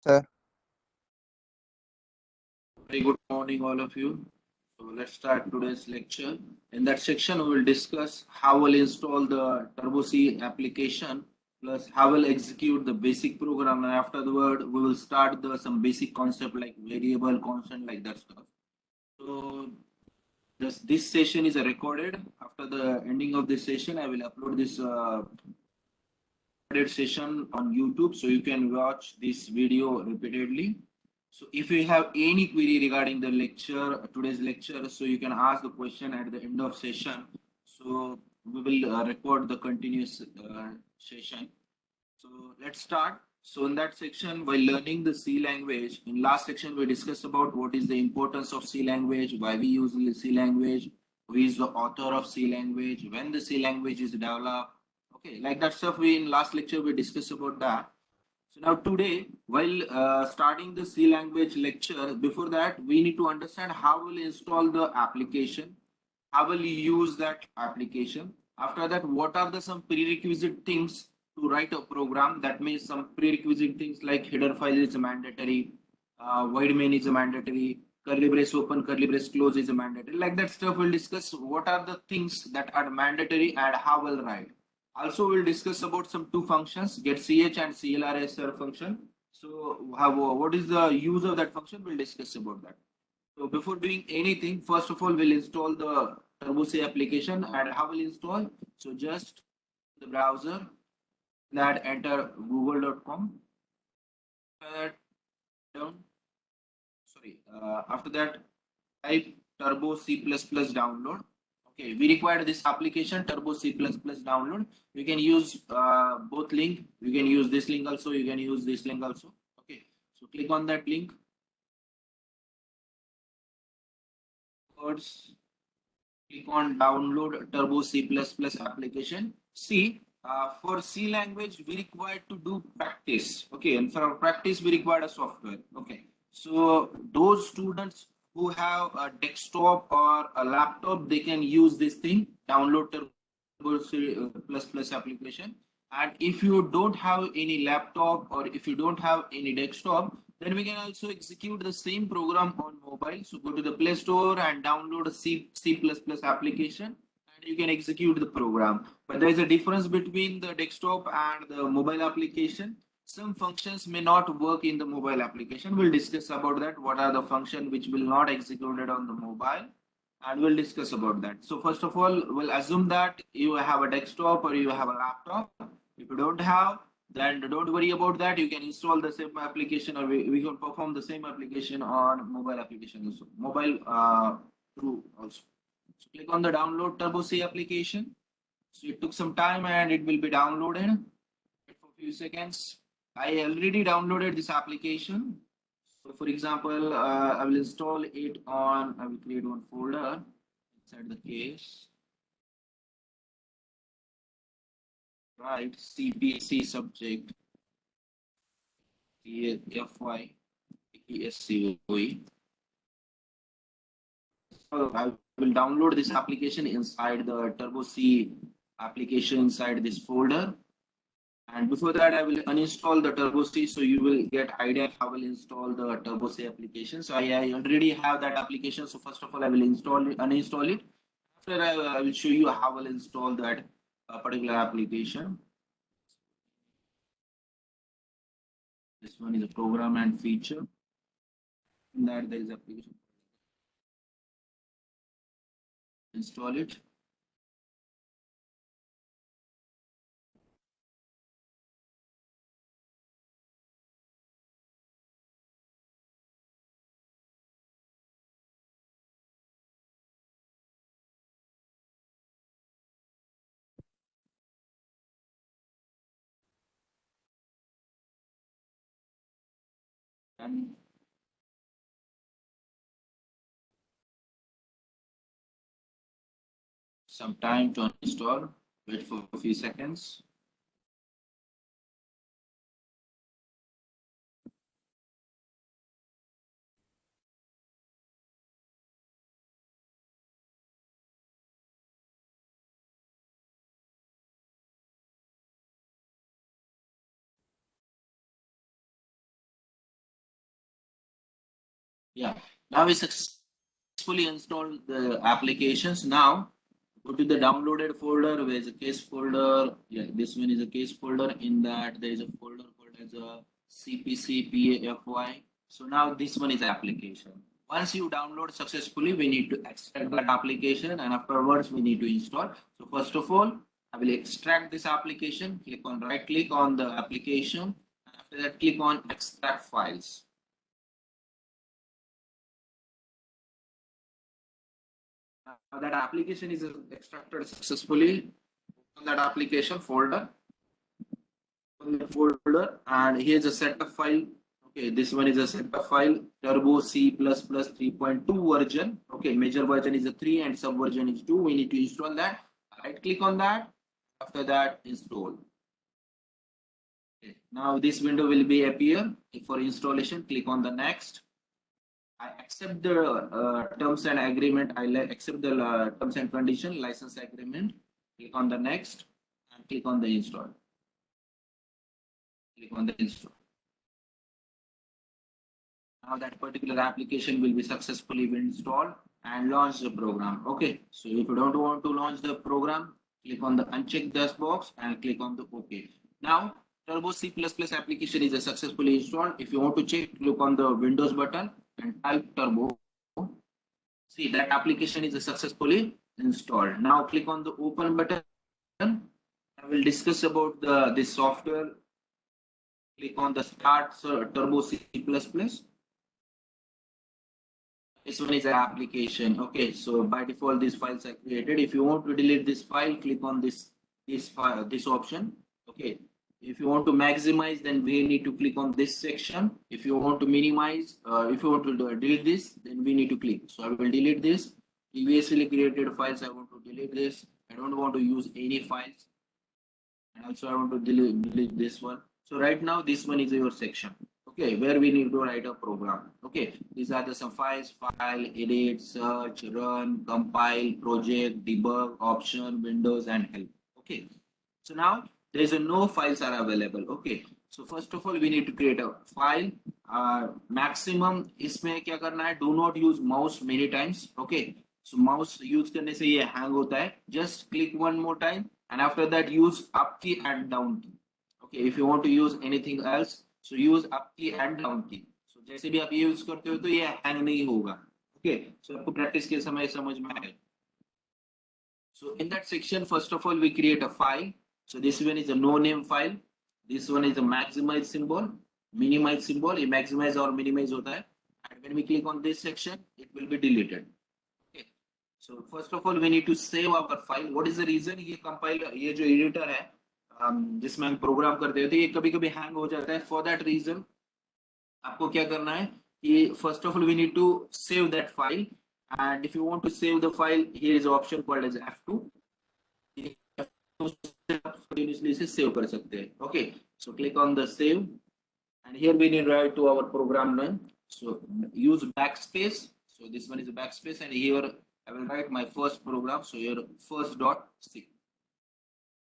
sir. Very good morning, all of you. So let's start today's lecture. In that section, we will discuss how we'll install the Turbo C application, plus how we'll execute the basic program, and afterward, we will start some basic concept like variable, constant, like that stuff. So this session is recorded. After the ending of this session, I will upload this recorded session on YouTube, so you can watch this video repeatedly. So if you have any query regarding the lecture, today's lecture, so you can ask the question at the end of session. So we will record the continuous session. So let's start. So in that section, while learning the C language, in last section we discussed about what is the importance of C language, why we use the C language, who is the author of C language, when the C language is developed. Okay, like that stuff we in last lecture we discussed about that. So now today, while starting the C language lecture, before that we need to understand how we'll install the application, how will you use that application. After that, what are the some prerequisite things to write a program? That means some prerequisite things like header file is mandatory, void main is mandatory, curly brace open, curly brace close is mandatory. Like that stuff we'll discuss what are the things that are mandatory and how we'll write. Also, we'll discuss about some two functions, get ch and clrsr function. So, what is the use of that function? We'll discuss about that. So, before doing anything, first of all, we'll install the TurboC application and how we'll install. So, just the browser that enter google.com. Down. Sorry. After that, type Turbo C++ download. Okay, we require this application Turbo C++ download. You can use both link. You can use this link also. You can use this link also. Okay, so click on that link. First, click on download Turbo C++ application. See, for C language, we require to do practice. Okay, and for practice, we require a software. Okay, so those students who have a desktop or a laptop, they can use this thing, download Turbo C++ application. And if you don't have any laptop or if you don't have any desktop, then we can also execute the same program on mobile. So go to the Play Store and download a C++ application and you can execute the program. But there is a difference between the desktop and the mobile application. Some functions may not work in the mobile application. We'll discuss about that. What are the functions which will not executed on the mobile? And we'll discuss about that. So first of all, we'll assume that you have a desktop or you have a laptop. If you don't have, then don't worry about that. You can install the same application or we can perform the same application on mobile application also. Mobile through also. So click on the download Turbo C application. So it took some time and it will be downloaded. Wait for a few seconds. I already downloaded this application. So for example, I will install it on, I will create one folder inside the case. Right, CPC subject, FYESCOE. So I will download this application inside the Turbo C application inside this folder. And before that, I will uninstall the Turbo C so you will get idea how I will install the Turbo C application. So I already have that application. So first of all, I will install it, uninstall it. After I will show you how I will install that particular application. This one is a program and feature. In that there is application. Install it. And some time to install. Wait for a few seconds. Yeah. Now we successfully installed the applications. Now go to the downloaded folder where is a case folder. Yeah, this one is a case folder. In that there is a folder called as a CPC So now this one is application. Once you download successfully, we need to extract that application and afterwards we need to install. So first of all, I will extract this application. Click on right click on the application. After that, click on extract files. Now that application is extracted successfully. Open that application folder, open the folder, and here's a setup file. Okay, this one is a setup file, Turbo C++ 3.2 version. Okay, major version is a 3 and sub version is 2. We need to install that. Right click on that. After that, install. Okay. Now this window will be appear. For installation, click on the next. I accept the terms and agreement. Accept the terms and condition license agreement. Click on the next and click on the install. Click on the install. Now that particular application will be successfully installed and launch the program. Okay. So if you don't want to launch the program, click on the uncheck this box and click on the OK. Now Turbo C++ application is successfully installed. If you want to check, look on the Windows button and type Turbo. See that application is successfully installed. Now click on the open button. I will discuss about this software. Click on the start Turbo C++. This one is an application. Okay, so by default these files are created. If you want to delete this file, click on this option. Okay. If you want to maximize, then we need to click on this section. If you want to minimize, if you want to delete this, then we need to click. So I will delete this. Previously created files, I want to delete this. I don't want to use any files. And also I want to delete this one. So right now this one is your section. Okay, where we need to write a program. Okay, these are the some files: file, edit, search, run, compile, project, debug, option, windows, and help. Okay, so now there is a no files are available. Okay, so first of all we need to create a file. Maximum इसमें क्या करना है? Do not use mouse many times. Okay, so mouse use करने से ये hang होता है. Just click one more time and after that use up key and down key. Okay, if you want to use anything else, so use up key and down key. So जैसे भी आप ये use करते हो तो ये hang नहीं होगा. Okay, so आपको प्रैक्टिस के समय समझ में आए. So in that section, first of all, we create a file. So this one is a no name file. This one is a maximize symbol, minimize symbol. ये maximize or minimize होता है. And when we click on this section, it will be deleted. Okay. So first of all, we need to save our file. What is the reason? ये compiler, ये जो editor है, जिसमें हम program करते हैं, तो ये कभी-कभी hang हो जाता है. For that reason, आपको क्या करना है? कि first of all, we need to save that file. And if you want to save the file, here is an option called as F2. Continuously से save कर सकते हैं. Okay, so click on the save and here we need to write to our program name. So use backspace. So this one is a backspace and here I will write my first program. So here first dot C.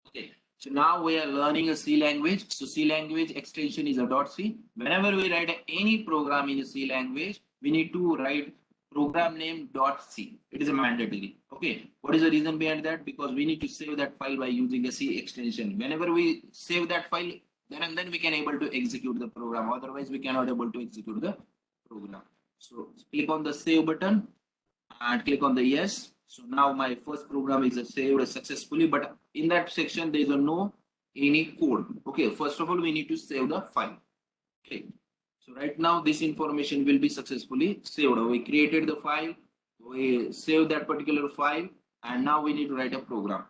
Okay, so now we are learning a C language. So C language extension is a dot C. Whenever we write any program in a C language, we need to write program name dot C. It is a mandatory. Okay, what is the reason behind that? Because we need to save that file by using a C extension. Whenever we save that file, then and then we can able to execute the program. Otherwise, we cannot able to execute the program. So click on the save button and click on the yes. So now my first program is saved successfully, but in that section there is a no any code. Okay, first of all we need to save the file. Okay, so right now this information will be successfully saved. We created the file, we saved that particular file, and now we need to write a program.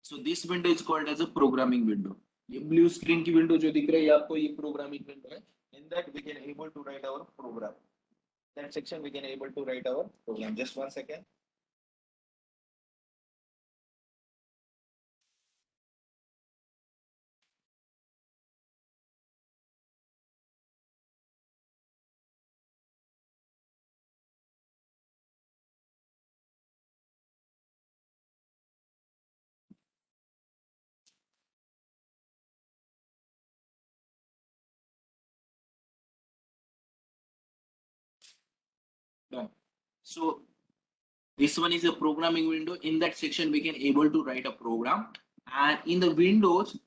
So this window is called as a programming window. ये blue screen की window जो दिख रही है आपको ये programming window है. In that we can able to write our program. That section we can able to write our program. Just one second. So this one is a programming window. In that section, we can able to write a program, and in the windows,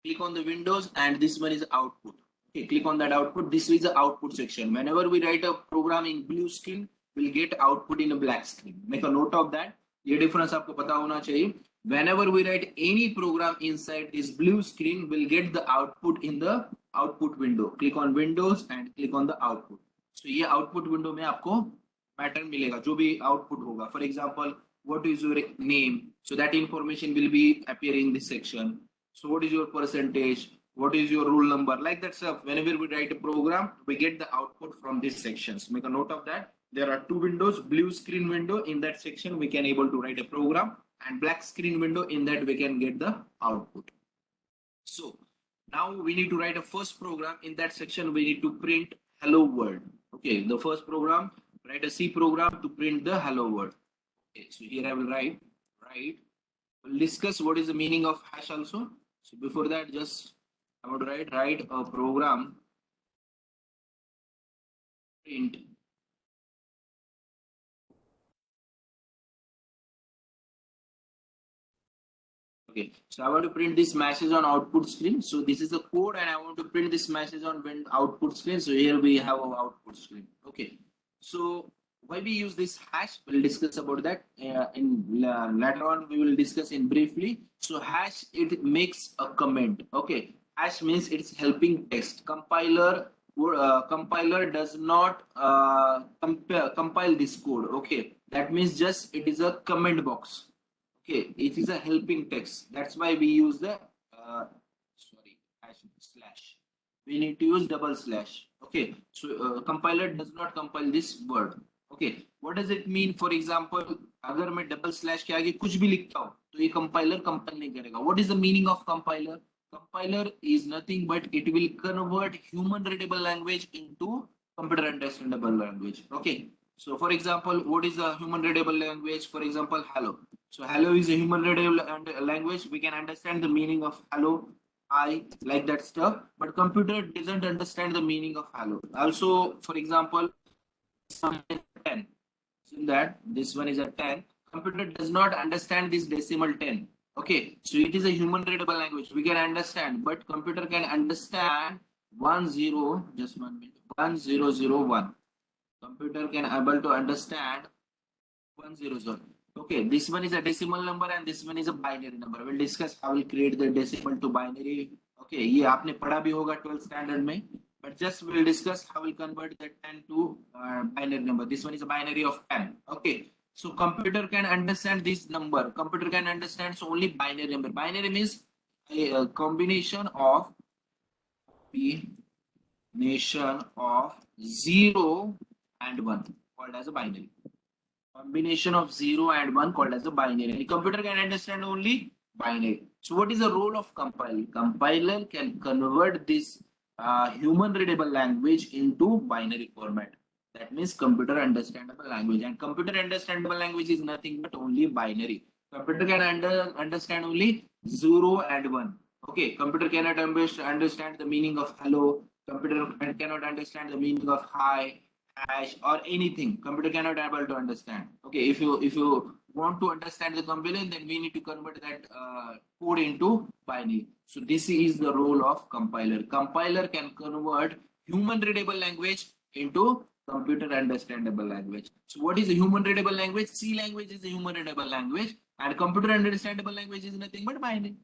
click on the windows, and this one is output. Okay, click on that output. This is the output section. Whenever we write a program in blue screen, we'll get output in a black screen. Make a note of that. ये difference आपको पता होना चाहिए. Whenever we write any program inside this blue screen, we'll get the output in the output window. Click on windows and click on the output. So ये output window में आपको pattern मिलेगा जो भी output होगा. For example, what is your name? So that information will be appearing in this section. So what is your percentage? What is your rule number? Like that stuff. Whenever we write a program, we get the output from these sections. Make a note of that. There are two windows, blue screen window. In that section, we can able to write a program, and black screen window. In that we can get the output. So now we need to write a first program. In that section, we need to print hello world. Okay, the first program, write a C program to print the hello world. Okay, so here I will write. We'll discuss what is the meaning of hash also. So before that, just I want to write a program print okay. So I want to print this message on output screen. So this is the code, and I want to print this message on output screen. So here we have our output screen. Okay. So why we use this hash? We'll discuss about that later on. We will discuss in briefly. So hash, it makes a comment. Okay. Hash means it's helping text. Compiler does not compile this code. Okay. That means just it is a comment box. Okay, it is a helping text. That's why we use the hash slash. We need to use double slash. Okay, so compiler does not compile this word. Okay, what does it mean? For example, अगर मैं double slash के आगे कुछ भी लिखता हूँ, तो ये compiler compile नहीं करेगा. What is the meaning of compiler? Compiler is nothing but it will convert human readable language into computer understandable language. Okay, so for example, what is a human readable language? For example, hello. So hello is a human readable language. We can understand the meaning of hello, I, like that stuff. But computer doesn't understand the meaning of hello. Also, for example, 10. So that this one is a 10. Computer does not understand this decimal 10. Okay, so it is a human readable language. We can understand, but computer can understand 10, just 1 minute, 1001. Computer can able to understand 100. Okay, this one is a decimal number and this one is a binary number. We'll discuss how we'll create the decimal to binary. Okay, ये आपने पढ़ा भी होगा 12th standard में. But just we'll discuss how we'll convert the 10 to binary number. This one is a binary of 10. Okay, so computer can understand this number. Computer can understand only binary number. Binary means a combination of 0 and 1 called as a binary. Combination of 0 and 1 called as a binary. And computer can understand only binary. So what is the role of compiler? Compiler can convert this human readable language into binary format. That means computer understandable language. And computer understandable language is nothing but only binary. Computer can understand only 0 and 1. Okay, computer cannot understand the meaning of hello. Computer cannot understand the meaning of hi, hash, or anything. Computer cannot able to understand. Okay, if you want to understand the compiler, then we need to convert that code into binary. So this is the role of compiler. Compiler can convert human readable language into computer understandable language. So what is a human readable language? C language is a human readable language, and computer understandable language is nothing but binary.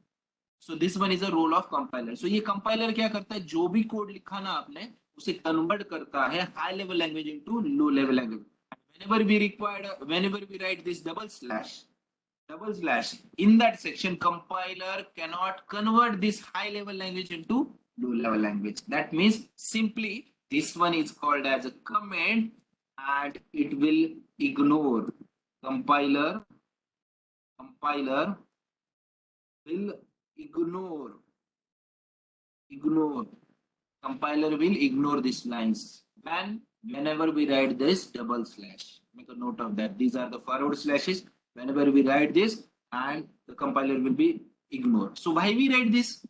So this one is a role of compiler. So ये compiler क्या करता है? जो भी code लिखा ना आपने उसे कन्वर्ट करता है high level language into low level language. Whenever we write this double slash, in that section, compiler cannot convert this high level language into low level language. That means simply this one is called as a comment, and it will ignore. Compiler will ignore. Compiler will ignore these lines whenever we write this double slash. Make a note of that. These are the forward slashes. Whenever we write this, and the compiler will be ignored. So why we write this?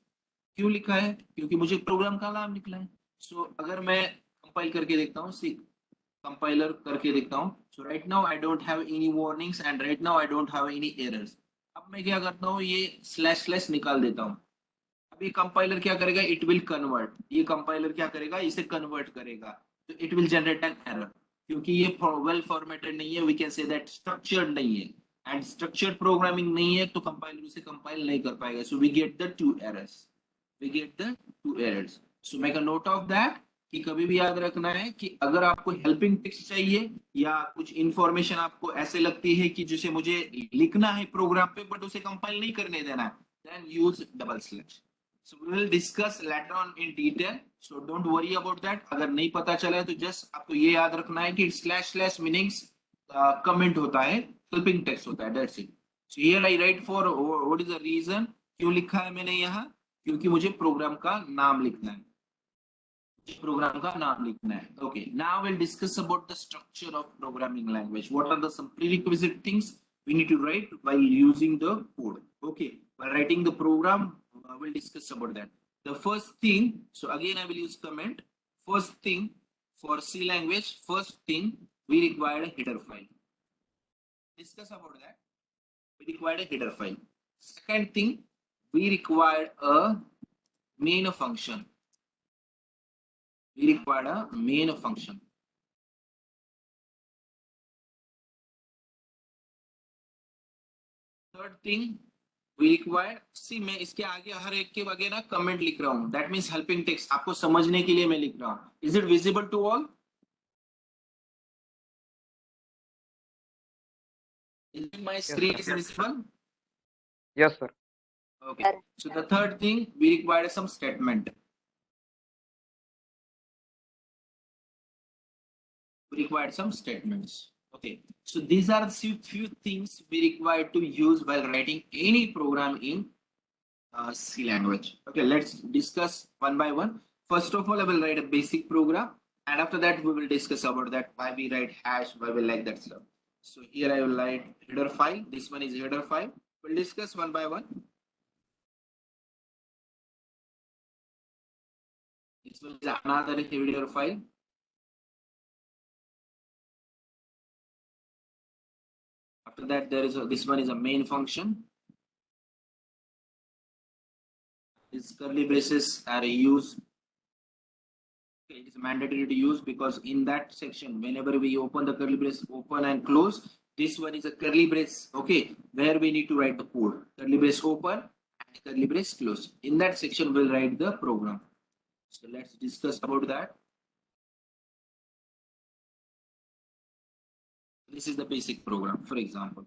क्यों लिखा है? क्योंकि मुझे programme का नाम निकला है. So अगर मैं कंपाइल करके देखता हूँ, कंपाइलर करके देखता हूँ, So right now I don't have any warnings and right now I don't have any errors. अब मैं क्या करता हूँ, ये स्लैश स्लैश निकाल देता हूँ. अभी कंपाइलर क्या करेगा, इट विल कन्वर्ट. ये कंपाइलर क्या करेगा, इसे कन्वर्ट करेगा. तो it will generate an error, क्योंकि ये वेल फॉर्मेटेड नहीं है, we can say that structured नहीं है. एंड स्ट्रक्चर्ड प्रोग्रामिंग नहीं है तो कंपाइलर उसे कंपाइल नहीं कर पाएगा. So we get the two errors. We get the two errors. So make a note of that कि कभी भी याद रखना है कि अगर आपको हेल्पिंग टेक्स्ट चाहिए या कुछ इंफॉर्मेशन आपको ऐसे लगती है कि जिसे मुझे लिखना है प्रोग्राम पे बट उसे कंपाइल नहीं करने देना है, then use double slash. So we will discuss later on in detail. So don't worry about that. अगर नहीं पता चला है तो just आपको ये याद रखना है कि slash slash meanings comment होता है, helping text होता है. That's it. So here I write for what is the reason, क्यों लिखा है मैंने यहाँ, क्योंकि मुझे प्रोग्राम का नाम लिखना है. प्रोग्राम का नाम लिखना है. Okay. Now we'll discuss about the structure of programming language. What are the some prerequisite things we need to write while using the code? Okay. While writing the program, we'll discuss about that. The first thing, so again I will use comment. First thing for C language, first thing we require a header file. Discuss about that. We require a header file. Second thing, we require a main function. We require a main function. Third thing, we require, see मैं इसके आगे हर एक के आगे ना comment लिख रहा हूँ. That means helping text, आपको समझने के लिए मैं लिख रहा हूँ. Is it visible to all? Is my screen is visible? Yes, sir. Okay. So the third thing, we require some statement. We require some statements. Okay. So these are the few things we require to use while writing any program in C language. Okay, let's discuss one by one. First of all, I will write a basic program, and after that we will discuss about that why we write hash, why we like that stuff. So here I will write header file. This one is header file. We'll discuss one by one. This one is another header file. After that, there is this one is a main function. These curly braces are used. Okay, it is mandatory to use because in that section, whenever we open the curly brace, open and close, this one is a curly brace. Okay, where we need to write the code. Curly brace open and curly brace close. In that section, we'll write the program. So let's discuss about that. This is the basic program, for example.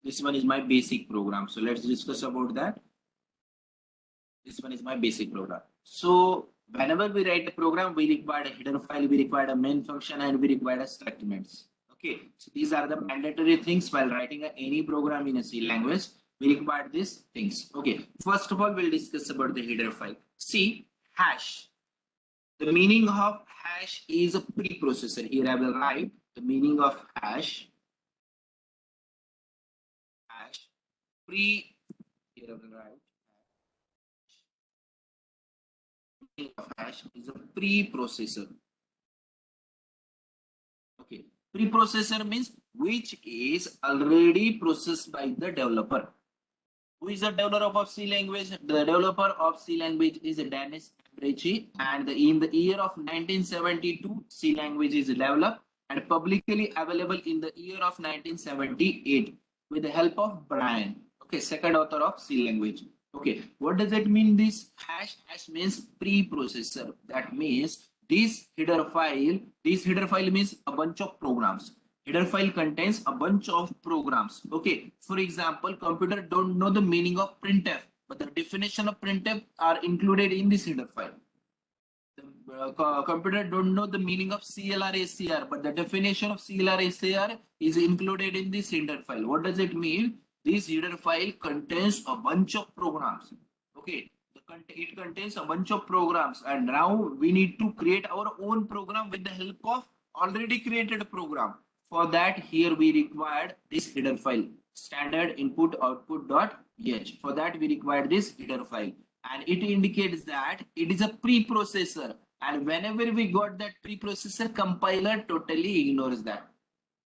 This one is my basic program. So let's discuss about that. This one is my basic program. So whenever we write a program, we require a header file, we require a main function, and we require a statements. Okay, so these are the mandatory things while writing any program in a C language. We require these things. Okay, first of all, we'll discuss about the header file. See, hash. The meaning of hash is a preprocessor. Here I will write the meaning of hash. Hash pre. Here I will write. Of hash is a preprocessor. Okay, preprocessor means which is already processed by the developer. Who is the developer of C language? The developer of C language is Dennis Ritchie, and in the year of 1972, C language is developed and publicly available in the year of 1978 with the help of Brian. Okay, second author of C language. Okay, what does it mean? This hash means preprocessor. That means this header file means a bunch of programs. Header file contains a bunch of programs. Okay, for example, computer don't know the meaning of printf, but the definition of printf are included in this header file. The computer don't know the meaning of CLR but the definition of CLR is included in this header file. What does it mean? This header file contains a bunch of programs. Okay, it contains a bunch of programs, and now we need to create our own program with the help of already created program. For that, here we required this header file, standard input output.h. For that, we required this header file. and it indicates that it is a preprocessor. And whenever we got that preprocessor, compiler totally ignores that.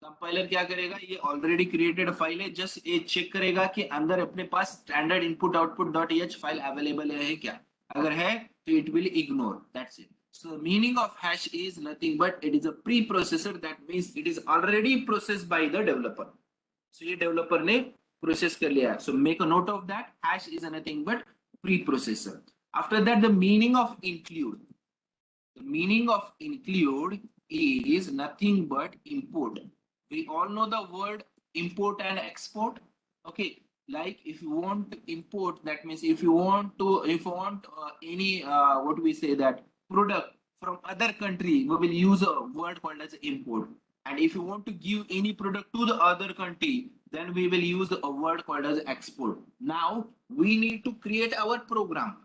Compiler क्या करेगा, ये already created file है, just ये check करेगा कि अंदर अपने पास standard input output dot H file available है क्या. अगर है तो it will ignore, that's it. So meaning of hash is nothing but it is a preprocessor. That means it is already processed by the developer. So ये developer ने process कर लिया. So make a note of that. Hash is nothing but preprocessor. After that, the meaning of include. The meaning of include is nothing but import. We all know the word import and export. Okay, like if you want to import, that means if you want any what we say that product from other country, we will use a word called as import. And if you want to give any product to the other country, then we will use a word called as export. Now we need to create our program.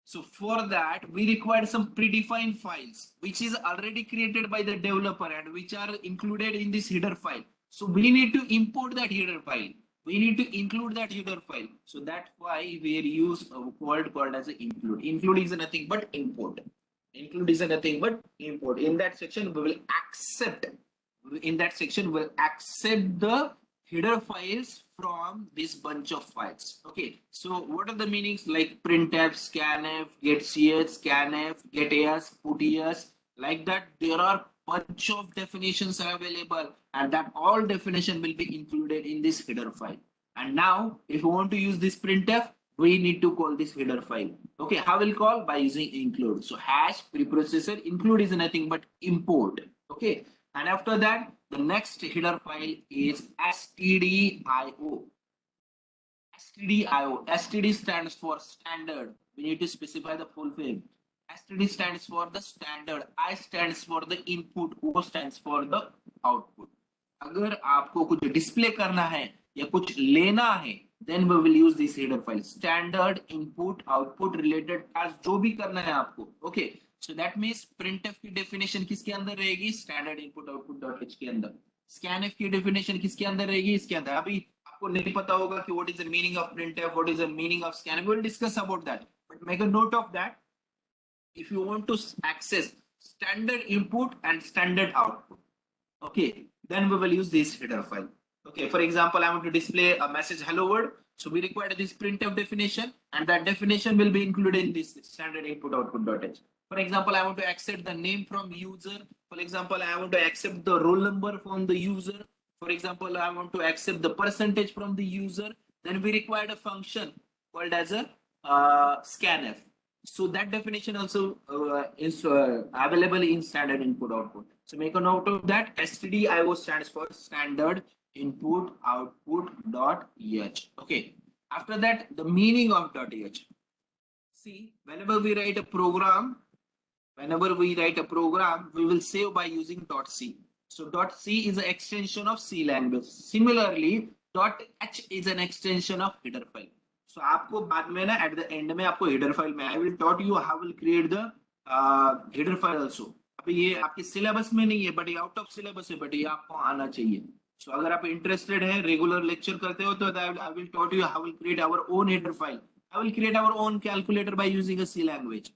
So for that, we require some predefined files, which is already created by the developer and which are included in this header file. So we need to import that header file. We need to include that header file. So that's why we use a word called as include. Include is nothing but import. Include is nothing but import. In that section, we will accept. In that section, we'll accept the header files from this bunch of files. Okay, so what are the meanings like printf, scanf, getch, scanf, getas, putts, like that? There are bunch of definitions are available, and that all definition will be included in this header file. And now, if you want to use this printf, we need to call this header file. Okay, how will call? By using include. So hash preprocessor include is nothing but import. Okay, and after that, the next header file is stdio. Stdio. Std stands for standard. We need to specify the full form. Std stands for the standard. I stands for the input. O stands for the output. अगर आपको कुछ display करना है या कुछ लेना है, then we will use this header file. Standard input output related as जो भी करना है आपको. Okay. So that means printf की definition किसके अंदर रहेगी? Standard input output dot h के अंदर. Scanf की definition किसके अंदर रहेगी? इसके अंदर. अभी आपको नहीं पता होगा कि what is the meaning of printf, what is the meaning of scanf. We will discuss about that. But make a note of that. If you want to access standard input and standard output, okay, then we will use this header file. Okay, for example, I want to display a message hello world. So we require this printf definition, and that definition will be included in this standard input output.h. For example, I want to accept the name from user. For example, I want to accept the roll number from the user. For example, I want to accept the percentage from the user. Then we require a function called as a scanf. So that definition also is available in standard input output. So make a note of that. stdio stands for standard input output dot h. Okay. After that, the meaning of dot h. See, whenever we write a program, we will save by using dot c. So dot c is an extension of C language. Similarly, dot h is an extension of header file. So आपको बाद में ना at the end में आपको header file में I will taught you how will create the header file also. अभी ये आपके syllabus में नहीं है, but ये out of syllabus है, but ये आपको आना चाहिए. So अगर आप interested हैं, regular lecture करते हो तो I will taught you how will create our own header file. I will create our own calculator by using a C language.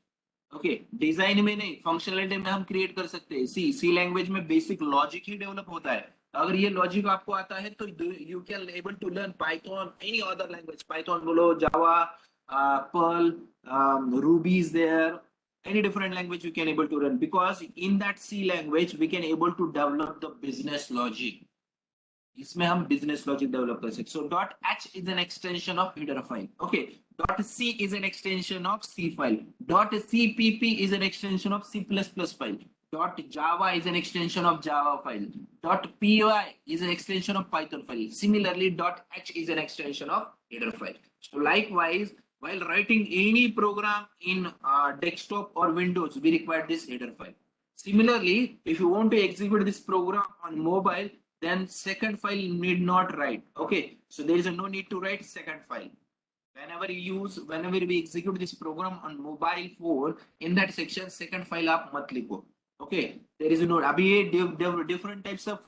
Okay, design में नहीं, फंक्शनलिटी में हम क्रिएट कर सकते हैं. सी लैंग्वेज में बेसिक लॉजिक ही डेवलप होता है. अगर ये लॉजिक आपको आता है तो you can able to learn Python, any other language. Python बोलो, Java, Perl, Ruby is there, any different language you can able to run, because in that C language we can able to develop the business logic. इसमें हम business logic develop कर सकते. So dot h is an extension of header file. Okay. Dot c is an extension of C file. Dot cpp is an extension of C++ file. Dot java is an extension of Java file. Dot py is an extension of Python file. Similarly, dot h is an extension of header file. So likewise, while writing any program in desktop or Windows, we require this header file. Similarly, if you want to execute this program on mobile, then second file need not write. Okay, so there is no need to write second file. Whenever we execute this program on mobile phone, in that section second file आप मत लिखो. Okay, there is no. अभी ये different types of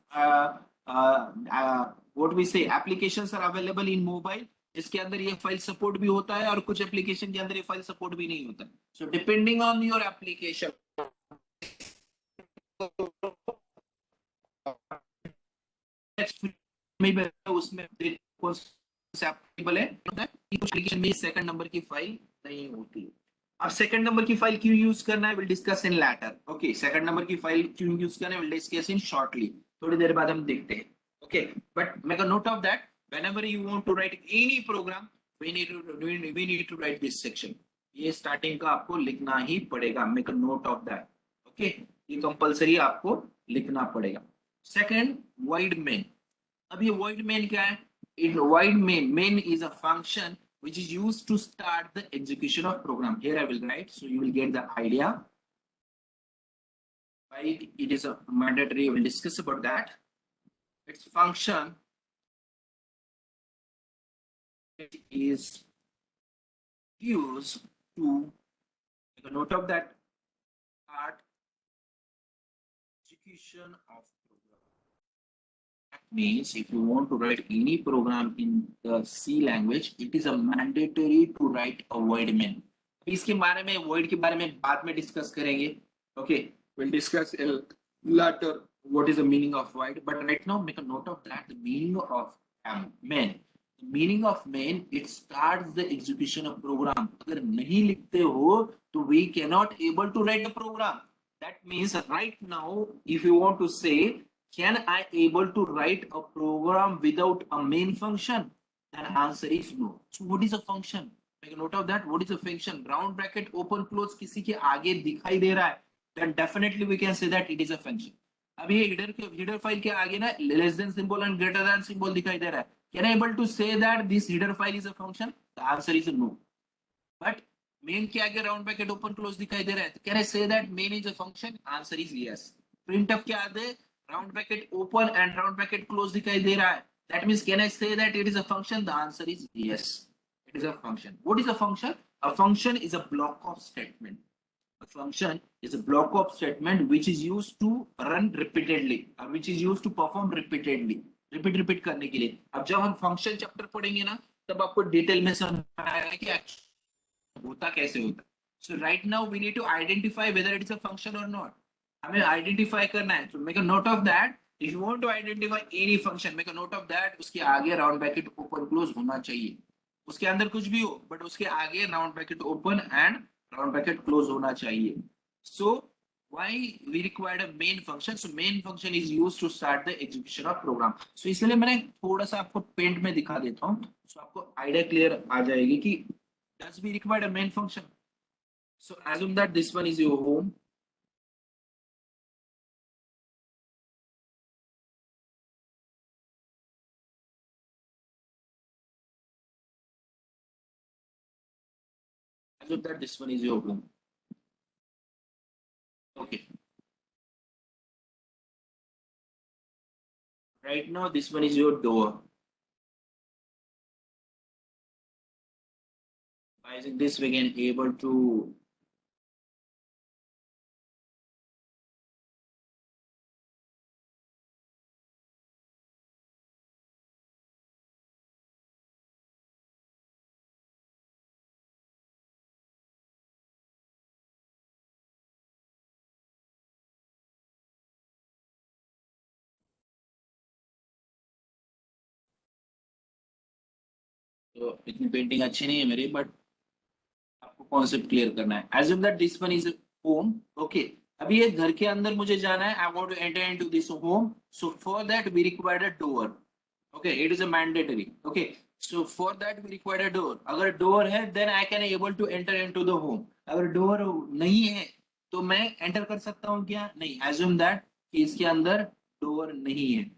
what we say applications are available in mobile. इसके अंदर ये file support भी होता है और कुछ एप्लीकेशन के अंदर ये फाइल सपोर्ट भी नहीं होता. So depending on your application में भी उसमें कौन सा एप्लीकेबल है कि कुछ एप्लीकेशन में सेकंड नंबर की फाइल नहीं होती. अब सेकंड नंबर की फाइल क्यों यूज करना है, will discuss in later. Okay, second number की फाइल क्यों यूज करना है, विल डिस्कस इन शॉर्टली. थोड़ी देर बाद हम देखते हैं. Okay, but make a note of that whenever you want to write any program we need to write this section. ये स्टार्टिंग का आपको लिखना ही पड़ेगा. Make a note of that. Okay, ये कंपलसरी आपको लिखना पड़ेगा. Second, void main. अब ये void main क्या है? In void main is a function which is used to start the execution of program. Here I will write, so you will get the idea. Why it is a mandatory, we will discuss about that. Its function is used to make a note of that start execution of program. That means if you want to write any program in the C language, it is a mandatory to write a void main. इसके बारे में void के बारे में बाद में discuss करेंगे. Okay, we'll discuss later what is the meaning of void, but right now make a note of that. The meaning of main. The meaning of main, it starts the execution of program. अगर नहीं लिखते हो तो we cannot able to write the program. That means right now, if you want to say, can I able to write a program without a main function? Then answer is no. So what is a function? Make a note of that. What is a function? Round bracket, open, close, किसी के आगे दिखाई दे रहा है. Then definitely we can say that it is a function. अब ये header file के आगे ना less than symbol and greater than symbol दिखाई दे रहा है. Can I able to say that this header file is a function? The answer is no. But main के आगे round bracket open close दिखाई दे रहा है. Can I say that main is a function? Answer is yes. Printf के आगे round bracket open and round bracket close दिखाई दे रहा है. That means can I say that it is a function? The answer is yes. It is a function. What is a function? A function is a block of statement. A function is a block of statement which is used to run repeatedly, which is used to perform repeatedly. repeat करने के लिए. अब जब हम function chapter पढ़ेंगे ना, तब आपको डिटेल में समझ आएगा कि होता कैसे होता. So right now we need to identify whether it is a function or not. हमें identify करना है. So make a note of that. If you want to identify any function, make a note of that. उसके आगे round bracket open close होना चाहिए. उसके अंदर कुछ भी हो, but उसके आगे round bracket open and round bracket close होना चाहिए. So why we required a main function? So main function is used to start the execution of program. So इसलिए मैंने थोड़ा सा आपको पेंट में दिखा देता हूँ. So आपको आइडिया क्लियर आ जाएगी कि does we require a main function? So assume that this one is your home. Assume that this one is your home. Okay. Right now this one is your door. By using this we can able to तो इतनी painting अच्छी नहीं है मेरी, but आपको concept clear करना है. Assume that this one is home. Okay. अभी ये घर के अंदर मुझे जाना है. I want to enter into this home. So for that we require a door. Okay, it is a mandatory. Okay. So for that we require a door. अगर door है then I can able to enter into the home. अगर door नहीं है तो मैं enter कर सकता हूँ क्या? नहीं. Assume that कि इसके अंदर door नहीं है.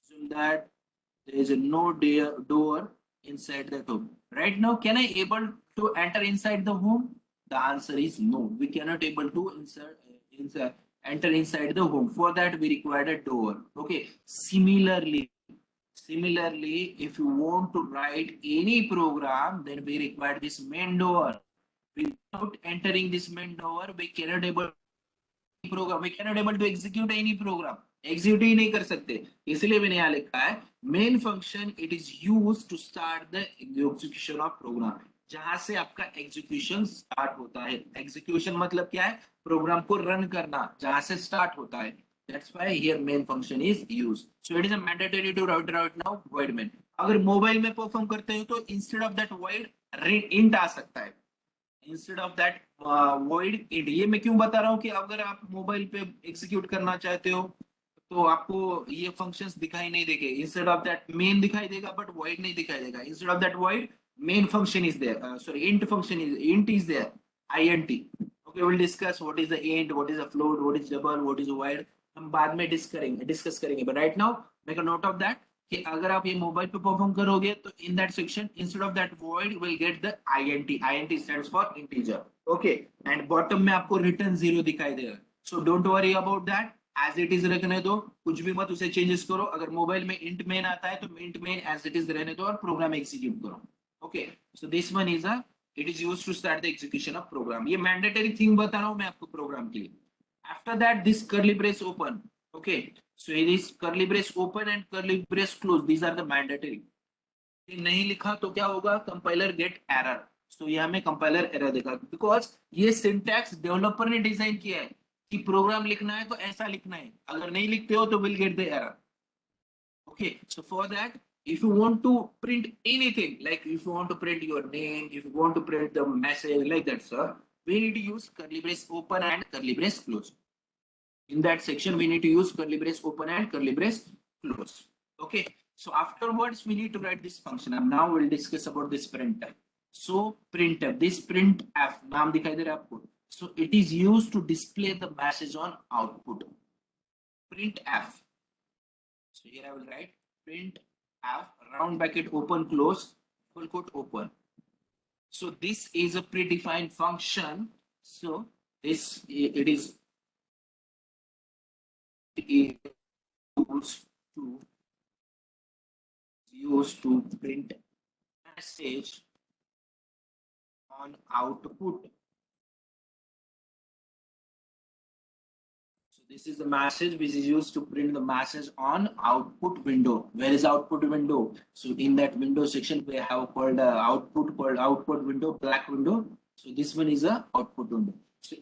Assume that there is no door inside the home. Right now, can I able to enter inside the home? The answer is no. We cannot able to enter inside the home. For that, we require a door. Okay. Similarly, if you want to write any program, then we require this main door. Without entering this main door, we cannot able to execute any program. Execute ही नहीं कर सकते. इसलिए मैंने यहाँ लिखा है main function it is use to start the execution of program, जहां से आपका एग्जीक्यूशन स्टार्ट होता है। एग्जीक्यूशन मतलब क्या है? प्रोग्राम को रन करना, जहां से स्टार्ट होता है। That's why here main function is used. So it is a mandatory to write right now void main. अगर मोबाइल में परफॉर्म करते हो तो instead of that void int आ सकता है, instead of that void int। ये मैं क्यों बता रहा हूँ कि अगर आप मोबाइल पे एग्जीक्यूट करना चाहते हो तो आपको ये फंक्शंस दिखाई नहीं देंगे। इंस्टेड ऑफ दैट मेन दिखाई देगा बट void नहीं दिखाई देगा। Instead of that void main function is there, sorry int function is int is there, int। okay, we'll discuss what is the int, what is a float, what is double, what is void, हम बाद में discuss करेंगे। But right now make a note of that कि अगर आप ये mobile पे perform करोगे तो in that section instead of that void will get the int stands for integer। Okay, and bottom में आपको रिटर्न जीरो दिखाई देगा। So don't worry about that, as it is रखने दो, कुछ भी मत उसे चेंजेस करो। अगर मोबाइल में इंट मेन आता है तो int main as it is रहने दो और प्रोग्राम एग्जीक्यूट करो। Okay, so this one is a it is used to start the execution of program. ये मैंडेटरी थिंग बता रहा हूं मैं आपको प्रोग्राम के लिए। After that this curly brace open. Okay, so it is curly brace open and curly brace close, these are the mandatory। नहीं लिखा तो क्या होगा? Compiler gate error. सो ये हमें कंपाइलर एरर देगा, बिकॉज ये सिंटैक्स डेवलपर ने डिजाइन किया है कि प्रोग्राम लिखना है तो ऐसा लिखना है, अगर नहीं लिखते हो तो will get the error. Okay, so for that, if you want to print anything, like if you want to print your name, if you want to print the message like that, sir, we need to use curly brace open and curly brace close. In that section, we need to use curly brace open and curly brace close. Okay, so afterwards, we need to write this function. And now we'll discuss about this printf. So printf, this printf, naam dikhai de raha hai aapko. So it is used to display the message on output. Printf. So here I will write print f round bracket open close full quote open. So this is a predefined function. So this it is used to print message on output. So this is the message which is used to print the message on output window. Where is output window? So in that window section we have called output window, black window. So this one is a output window. So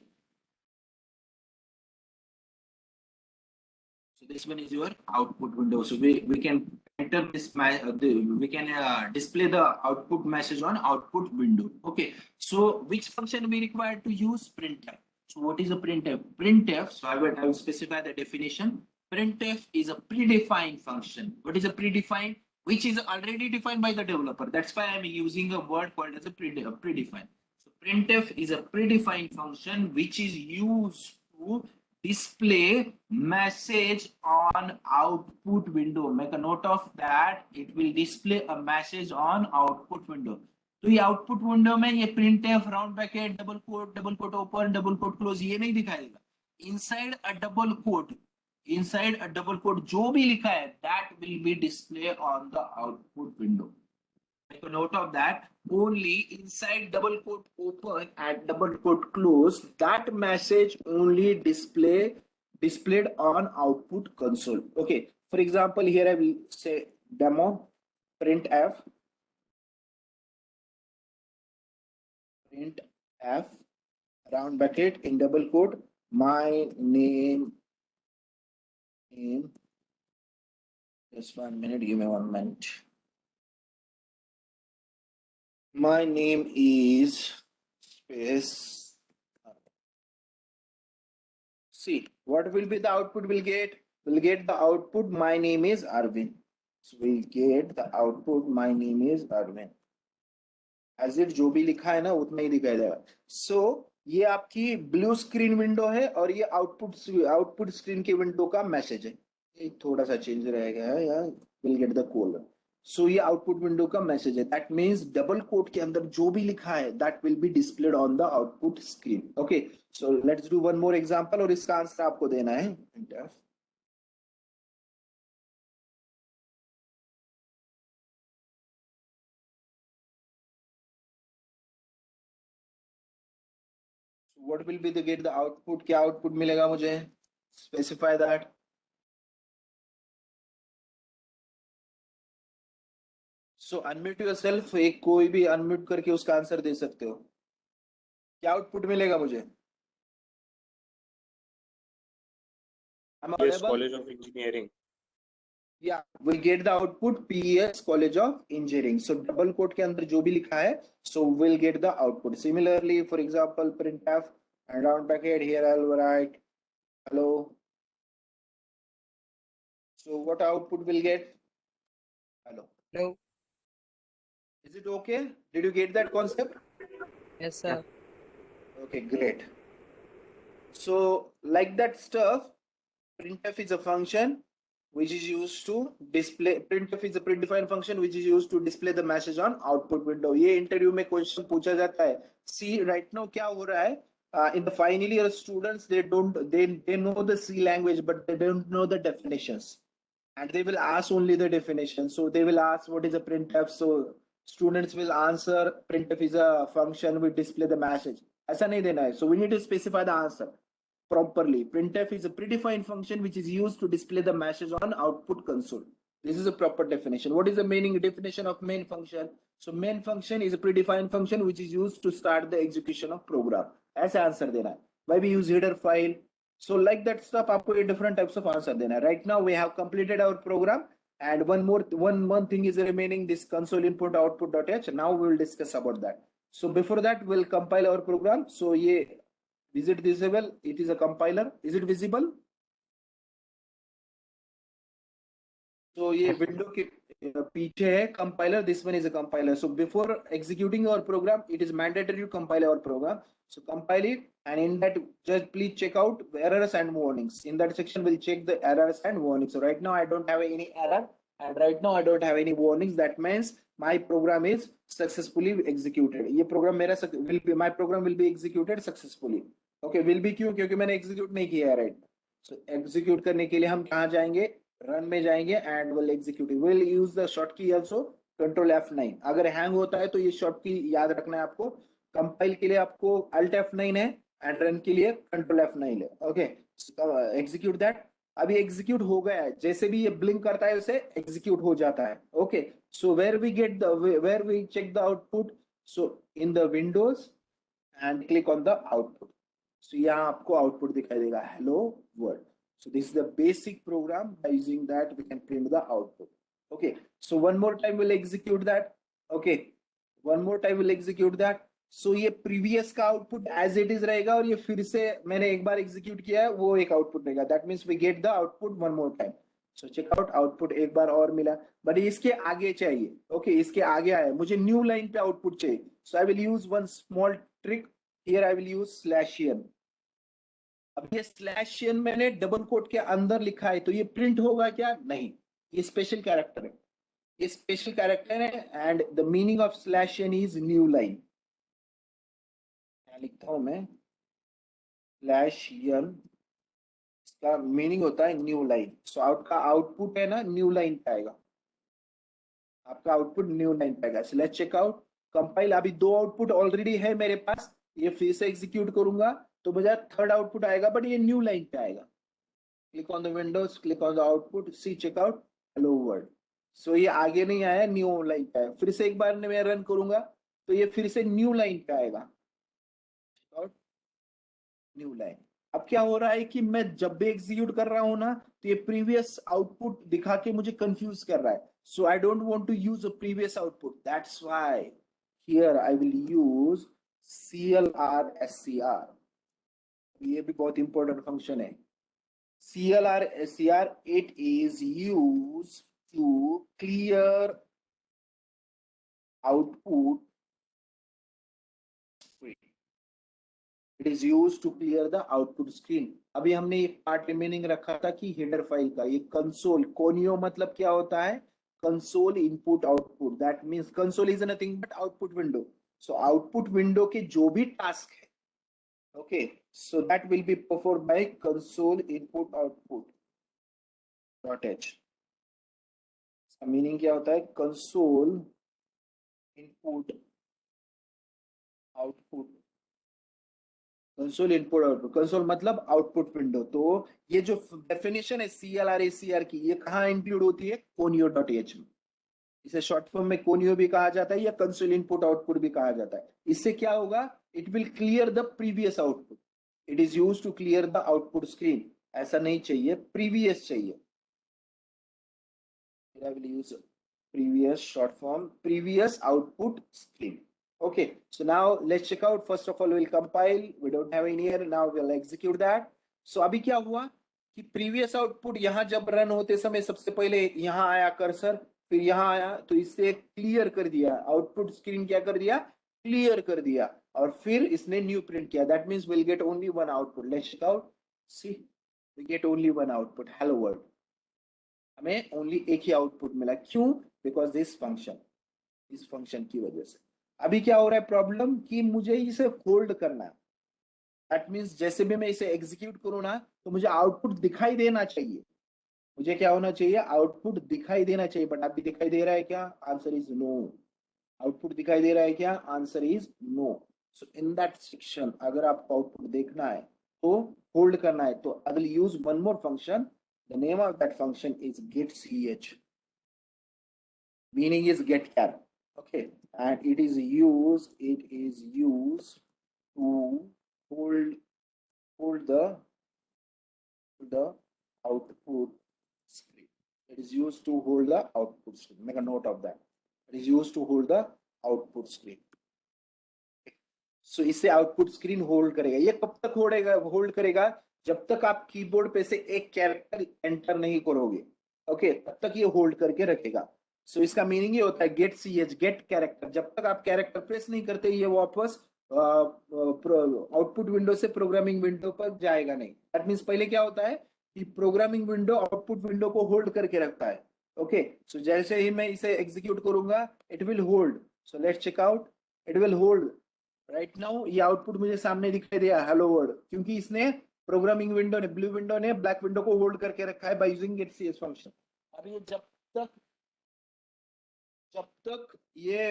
this one is your output window. So we can enter this we can display the output message on output window. Okay. So which function we require to use? Printf. So what is a printf? Printf. So I will specify the definition. Printf is a predefined function. What is a predefined? Which is already defined by the developer. That's why I'm using a word called as a predefined. So printf is a predefined function which is used to display message on output window। Make a note of that, it will display a message on output window। तो ये output window में ये printf round bracket double quote open double quote close ये नहीं दिखाएगा। Inside a double quote, inside a double quote जो भी लिखा है that will be display on the output window. Make a note of that. Only inside double quote open and double quote close, that message only displayed on output console। Okay, for example, here I will say demo printf round bracket in double quote my name in, just 1 minute, give me 1 minute, my name is space. See, what will be the output we'll get? We'll get the output, my name is Arvind. So we'll get the output, my name is Arvind। As it जो भी लिखा है ना उतना ही दिखाई देगा। सो ये आपकी ब्लू स्क्रीन विंडो है और ये आउटपुट स्क्रीन की विंडो का मैसेज है। ये थोड़ा सा चेंज रहेगा है या विल गेट द कॉलर। सो ये आउटपुट विंडो का मैसेज है, दैट मींस डबल कोट के अंदर जो भी लिखा है that will be displayed on the output screen. Okay, so let's do one more example और इसका आंसर आपको देना है। What will be the gate the output, क्या आउटपुट मिलेगा मुझे? Specify that. So unmute yourself, एक कोई भी अनम्यूट करके उसका आंसर दे सकते हो। क्या आउटपुट मिलेगा मुझे? I'm Yes, audible? College of Engineering. Yeah, we'll get the output PES College of Engineering. So double quote के अंदर जो भी लिखा है, so we'll get the output. Similarly, for example, printf and round bracket here I'll write hello. So what output we'll get? Hello. Hello. Is it okay? Did you get that concept? Yes, sir. Okay, great. So like that stuff, printf is a function which is used to display, printf is a predefined function which is used to display the message on output window. ये interview में question पूछा जाता है। See right now क्या हो रहा है? In the final year students, they know the C language but they don't know the definitions, and they will ask only the definition. So they will ask what is a printf, so students will answer printf is a function which display the message. ऐसा नहीं देना है, so we need to specify the answer properly. Printf is a predefined function which is used to display the message on output console. This is a proper definition. What is the meaning definition of main function? So main function is a predefined function which is used to start the execution of program. ऐसा answer देना है. Why we use header file? So like that stuff, आपको ये different types of answer देना है. Right now we have completed our program, and one thing is remaining, this console input output.h. Now we will discuss about that. So before that we'll compile our program. So ये is it visible? It is a compiler. Is it visible? So ये window के पीछे है compiler. This one is a compiler. So before executing our program, it is mandatory to compile our program. So compile it, and in that just please check out errors and warnings. In that section we'll check the errors and warnings. So right now I don't have any error, and right now I don't have any warnings. That means my program is successfully executed. ये program मेरा my program will be executed successfully. Okay, will be क्यों? क्योंकि मैंने execute नहीं किया है, right? So execute करने के लिए हम कहाँ जाएंगे? रन में जाएंगे and will execute. Will use the short key also, Control F9. अगर हैंग होता है तो ये शॉर्ट की याद रखना है आपको. कंपाइल के लिए आपको Alt F9 है, एंड रन के लिए Control F9 है. Okay, execute that. अभी एग्जीक्यूट हो गया है, जैसे भी ये ब्लिंक करता है उसे एग्जीक्यूट हो जाता है. Okay, so where we check the output, so in the windows and click on the output. So यहाँ आपको आउटपुट दिखाई देगा, hello world. So this is the basic program. By using that we can print the output. Okay, so one more time we'll execute that. Okay, one more time we'll execute that. So ये previous का output as it is रहेगा, और ये फिर से मैंने एक बार execute किया है वो एक output रहेगा. That means we get the output one more time. So check out output एक बार और मिला, but इसके आगे चाहिए. Okay, इसके आगे आया, मुझे new line पे output चाहिए. So I will use one small trick. Here I will use /n. अब ये /n मैंने डबल कोट के अंदर लिखा है, तो ये प्रिंट होगा क्या? नहीं, ये स्पेशल कैरेक्टर है. ये स्पेशल कैरेक्टर है, and the meaning of /n is new line. क्या लिखता हूं मैं? /n, इसका मीनिंग होता है न्यू लाइन. सो आउटपुट है ना, न्यू लाइन पे आएगा. आपका आउटपुट न्यू लाइन पे आएगा. So let's check out compile. अभी दो आउटपुट ऑलरेडी है मेरे पास, ये फिर से एग्जीक्यूट करूंगा तो मुझे थर्ड आउटपुट आएगा, बट ये न्यू लाइन पे आएगा. Click on the windows, click on the output, see check out, hello world. So ये आगे नहीं आया, न्यू लाइन पे आया. फिर से एक बार मैं रन करूंगा तो ये फिर से न्यू लाइन पे आएगा. New line. अब क्या हो रहा है कि मैं जब भी एग्जीक्यूट कर रहा हूं ना, तो ये प्रीवियस आउटपुट दिखा के मुझे कंफ्यूज कर रहा है. So I don't want to use a previous output. That's why here I will use CLR/SCR. ये भी बहुत इंपॉर्टेंट फंक्शन है. CLR/SCR, it is used to clear output. It is used to clear the output screen. अभी हमने एक part remaining रखा था कि हेडर फाइल का. ये कंसोल कोनियो मतलब क्या होता है? Console input output. That means console is nothing but output window. So output window के जो भी टास्क है, okay, so that will be performed by console input output dot h. इसका मीनिंग क्या होता है? Console input output. Console input output, console मतलब output window. तो ये जो डेफिनेशन है CLR/SCR की, ये कहाँ इंक्लूड होती है? कोनियो.h में. इसे शॉर्ट फॉर्म में कोनियो भी कहा जाता है या कंसोल इनपुट आउटपुट भी कहा जाता है। इससे क्या होगा, it will clear the previous output, it is use to clear the output screen. ऐसा नहीं चाहिए, प्रीवियस चाहिए। I will use previous short form, previous output screen. Okay, so now let's check out. First of all, we'll compile. We don't have any error. Now we'll execute that. So अभी क्या हुआ कि previous output यहाँ जब run होते समय सबसे पहले यहाँ आया कर्सर, फिर यहाँ आया, तो इससे क्लियर कर दिया, आउटपुट स्क्रीन क्या कर दिया, क्लियर कर दिया, और फिर इसने न्यू प्रिंट किया। That means will get only one output. Let's check out. See, we get only one output, hello world. हमें ओनली एक ही आउटपुट मिला, क्यों? बिकॉज दिस फंक्शन, इस फंक्शन की वजह से। अभी क्या हो रहा है प्रॉब्लम कि मुझे इसे होल्ड करना है। दैट मीन्स जैसे भी मैं इसे एग्जीक्यूट करूँ ना, तो मुझे आउटपुट दिखाई देना चाहिए। मुझे क्या होना चाहिए, आउटपुट दिखाई देना चाहिए। बट अभी दिखाई दे रहा है क्या? Answer is no. आउटपुट दिखाई दे रहा है क्या? Answer is no. So in that section अगर आपको आउटपुट देखना है तो होल्ड करना है, तो आई will use one more function. The name of that function is getCH. Meaning is get char. Okay, and it is used to hold the output screen. It is used to hold the output screen. Make a note of that. It is used to hold the output screen. So इससे output screen hold करेगा। ये कब तक hold करेगा? जब तक आप keyboard पे से एक कैरेक्टर एंटर नहीं करोगे। ओके, तब तक ये होल्ड करके रखेगा। सो इसका मीनिंग ये होता है गेट ch, गेट कैरेक्टर। जब तक आप कैरेक्टर प्रेस नहीं करते, ये वापस आउटपुट विंडो से प्रोग्रामिंग विंडो पर जाएगा नहीं। दैट मीन्स पहले क्या होता है कि प्रोग्रामिंग विंडो आउटपुट विंडो को होल्ड करके रखता है। ओके, सो जैसे ही मैं इसे एग्जीक्यूट करूंगा, it will hold. So let's check out, it will hold. Right now ये आउटपुट मुझे सामने दिखाई दिया, हेलो वर्ल्ड, क्योंकि इसने प्रोग्रामिंग विंडो ने, ब्लू विंडो ने ब्लैक विंडो को होल्ड करके रखा है बाय यूजिंग getCS फंक्शन। अब ये जब तक ये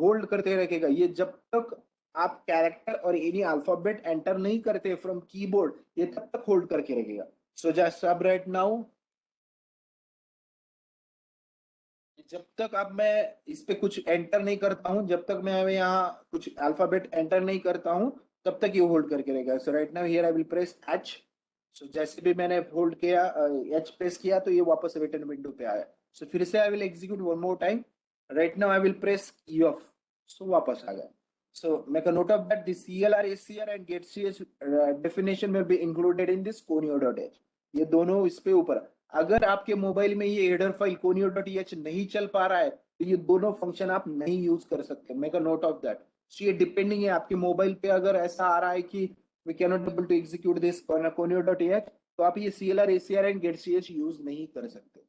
होल्ड करते रखेगा, ये जब तक आप कैरेक्टर और एनी अल्फाबेट एंटर नहीं करते फ्रॉम कीबोर्ड, ये तब तक होल्ड करके रखेगा। सो जस्ट अब राइट नाउ, जब तक अब मैं इस पे कुछ एंटर नहीं करता हूं, जब तक मैं यहाँ कुछ अल्फाबेट एंटर नहीं करता हूं, तब तक ये होल्ड करके रहेगा। So right now here I will press H। So जैसे भी मैंने होल्ड किया, H प्रेस किया, तो ये वापस रिटर्न विंडो पे आया। सो फिर से I will execute one more time. Right now I will press EF। सो वापस आ गया। So make a note of that. This CLR, SCR and getCH definition will be included in this conio.h. ये दोनों इस पे ऊपर। अगर आपके मोबाइल में ये हेडर फाइल conio.h नहीं चल पा रहा है, तो ये दोनों फंक्शन आप नहीं यूज कर सकते। Make a note of that. So ये डिपेंडिंग है आपके मोबाइल पे। अगर ऐसा आ रहा है कि we can not able to execute this conio.h, तो आप ये CLR, SCR and getCH use नहीं कर सकते।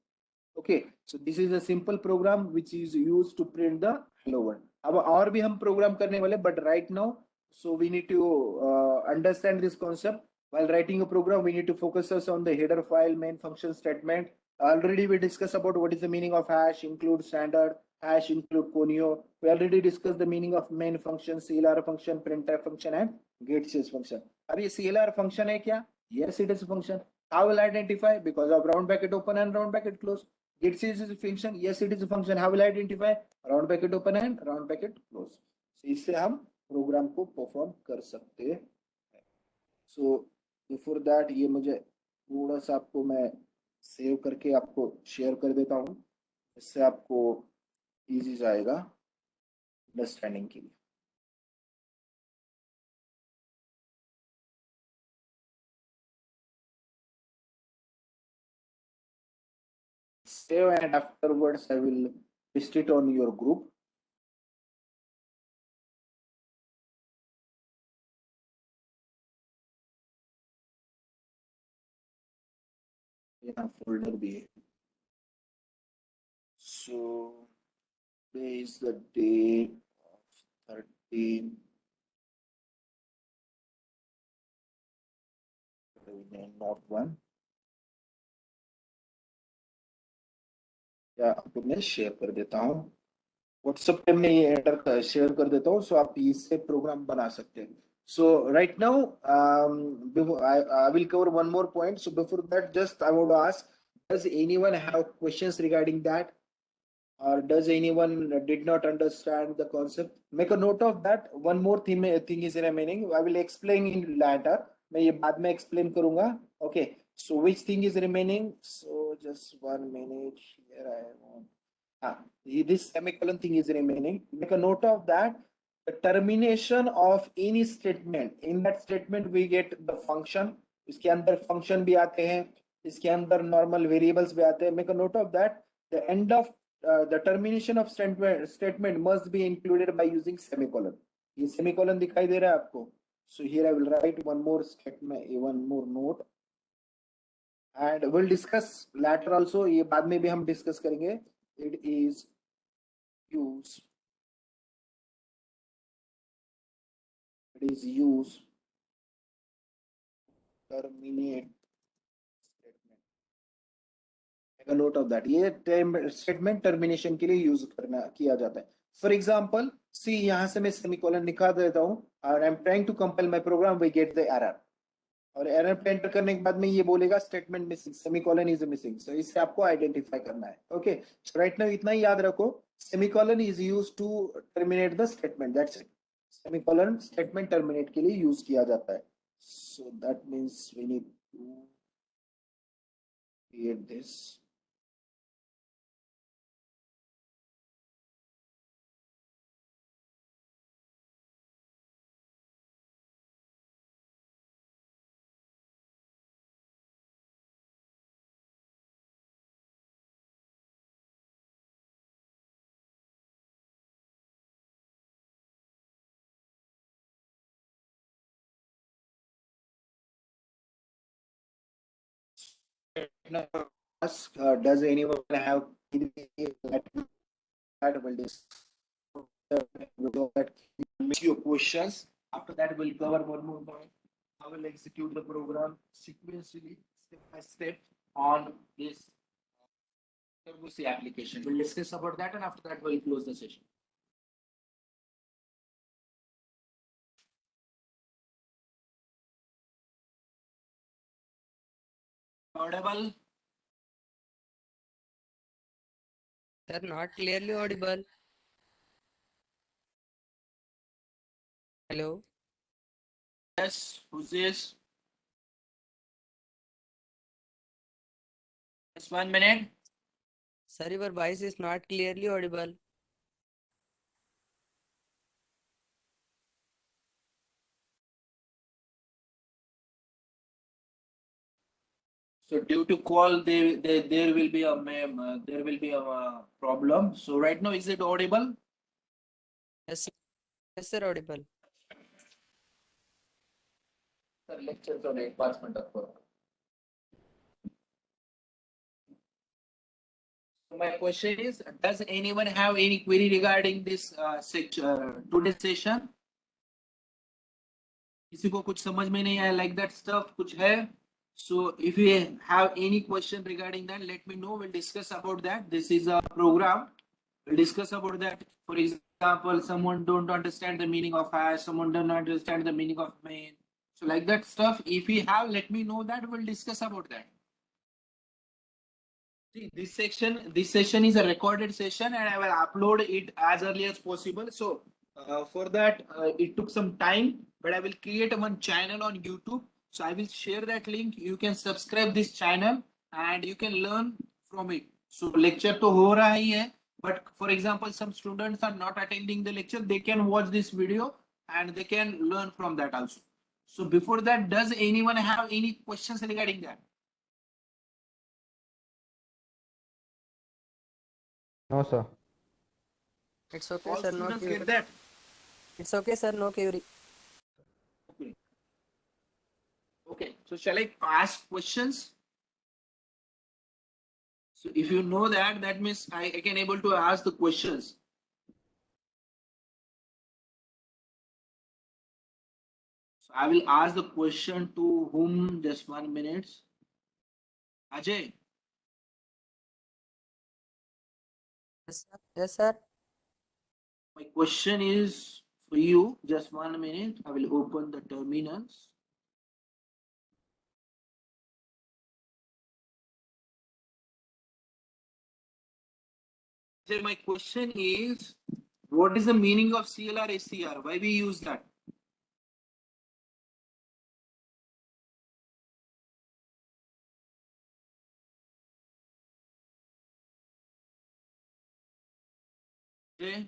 Okay, so this is a simple program which is used to print the hello world. अब और भी हम प्रोग्राम करने वाले, but right now, so we need to understand this concept. While writing a program, we need to focus us on the header file, main function statement. Already we discussed about what is the meaning of hash, include standard, hash include conio. We already discussed the meaning of main function, CLR function, printf function and getSys function. अब ये CLR function है क्या? Yes, it is a function. How will I identify? Because of round bracket open and round bracket close. getSys is a function. Yes, it is a function. How will I identify? Round bracket open and round bracket close. So इससे हम programme को perform कर सकते हैं। So before that ये मुझे थोड़ा सा आपको मैं सेव करके आपको शेयर कर देता हूँ, इससे आपको इजी जाएगा अंडरस्टैंडिंग के लिए। Save and afterwards I will paste it on your group. यहाँ folder भी है। So today is the day of 13 not one। या आपको मैं शेयर कर देता हूँ व्हाट्सएप पे, मैं ये एंटर शेयर कर देता हूँ, सो आप इससे प्रोग्राम बना सकते हैं। So right now, I will cover one more point. So before that, just I want to ask, does anyone have questions regarding that? or does anyone did not understand the concept? Make a note of that. One more thing is remaining. I will explain in later. मैं ये बाद में explain करूँगा. Okay. So which thing is remaining? So just 1 minute. Here I am. This semicolon thing is remaining. Make a note of that. The termination of any statement. In that statement we get the function. इसके अंदर function भी आते हैं. इसके अंदर normal variables भी आते हैं. Make a note of that. The end of the termination of statement must be included by using semicolon. ये semicolon दिखाई दे रहा है आपको? So here I will write one more statement, one more note, and we'll discuss later also. ये बाद में भी हम discuss करेंगे. It is use. It is use terminate statement. Make a note of that. ये statement termination के लिए use किया जाता है. For example, see यहाँ से मैं semicolon निकाल देता हूँ और I'm trying to compile my program. We get the error. और एरर पे एंटर करने के बाद में ये बोलेगा statement missing, semicolon is missing. So इससे आपको आइडेंटिफाई करना है. ओके, राइट नाउ इतना ही याद रखो. Semicolon is used to terminate the statement. That's it. Semicolon statement terminate के लिए यूज किया जाता है. So that means we need to create this. Ask, does anyone have that will discuss your questions. After that, we'll cover one more point. I will execute the program sequentially, step by step, on this TurboC application. We'll discuss about that, and after that, we'll close the session. Audible? Sir, not clearly audible. Hello. Yes, who's this? Just 1 minute. Sir, your voice is not clearly audible. So due to call, there will be a there will be a problem. So right now, is it audible? Yes, sir. Yes, sir, audible. Sir, lecture on advancement of work. So my question is, does anyone have any query regarding this today's session? किसी को कुछ समझ में नहीं आया, like that stuff कुछ है? So if you have any question regarding that, let me know. We'll discuss about that. This is a program. We'll discuss about that. For example, someone don't understand the meaning of hash, someone don't understand the meaning of main. So like that stuff, if you have, let me know that. We'll discuss about that. See, this session is a recorded session, and I will upload it as early as possible. So for that, it took some time, but I will create one channel on YouTube. So I will share that link. You can subscribe this channel and you can learn from it. So lecture तो हो रहा ही है, but for example, some students are not attending the lecture. They can watch this video and they can learn from that also. So before that, does anyone have any questions regarding that? No, sir. It's okay, All sir. No students query. get that? It's okay, sir. No query. Okay, so shall I ask questions? So if you know that, that means I can able to ask the questions. So I will ask the question to whom? Just 1 minute. Ajay, Yes, sir. Yes, sir. my question is for you. Just 1 minute. I will open the terminals. So my question is, what is the meaning of CLR SCR? Why we use that? Okay.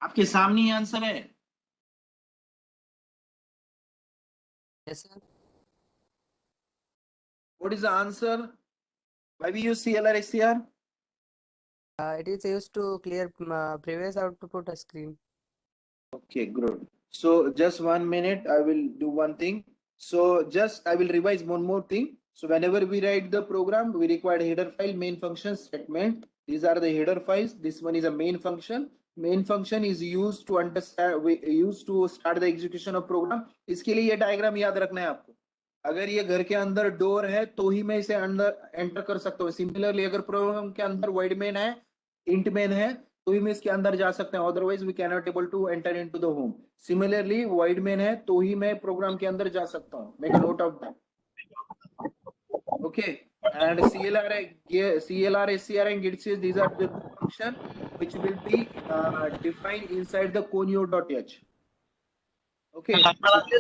आपके सामने ही answer है. Yes, sir. What is the answer? Why we use CLR SCR? It is used to clear previous output screen. Okay, good. So just 1 minute, I will do one thing. So just I will revise one more thing. So whenever we write the program, we require header file, main function, statement. These are the header files. This one is a main function. Main function is used to understand, we used to start the execution of program. इसके लिए ये diagram याद रखना है आपको. अगर ये घर के अंदर डोर है तो ही मैं इसे अंदर एंटर कर सकता हूँ. सिमिलरली अगर प्रोग्राम के अंदर void main है, int main है, तो ही मैं इसके अंदर जा सकते हैं. Otherwise we can not able to enter into the home. Similarly void main है तो ही मैं प्रोग्राम के अंदर जा सकता हूँ. Make note of that. Okay, and CLR, SCR, and GitSys, these are the function which will be defined inside the conio.h. Okay, so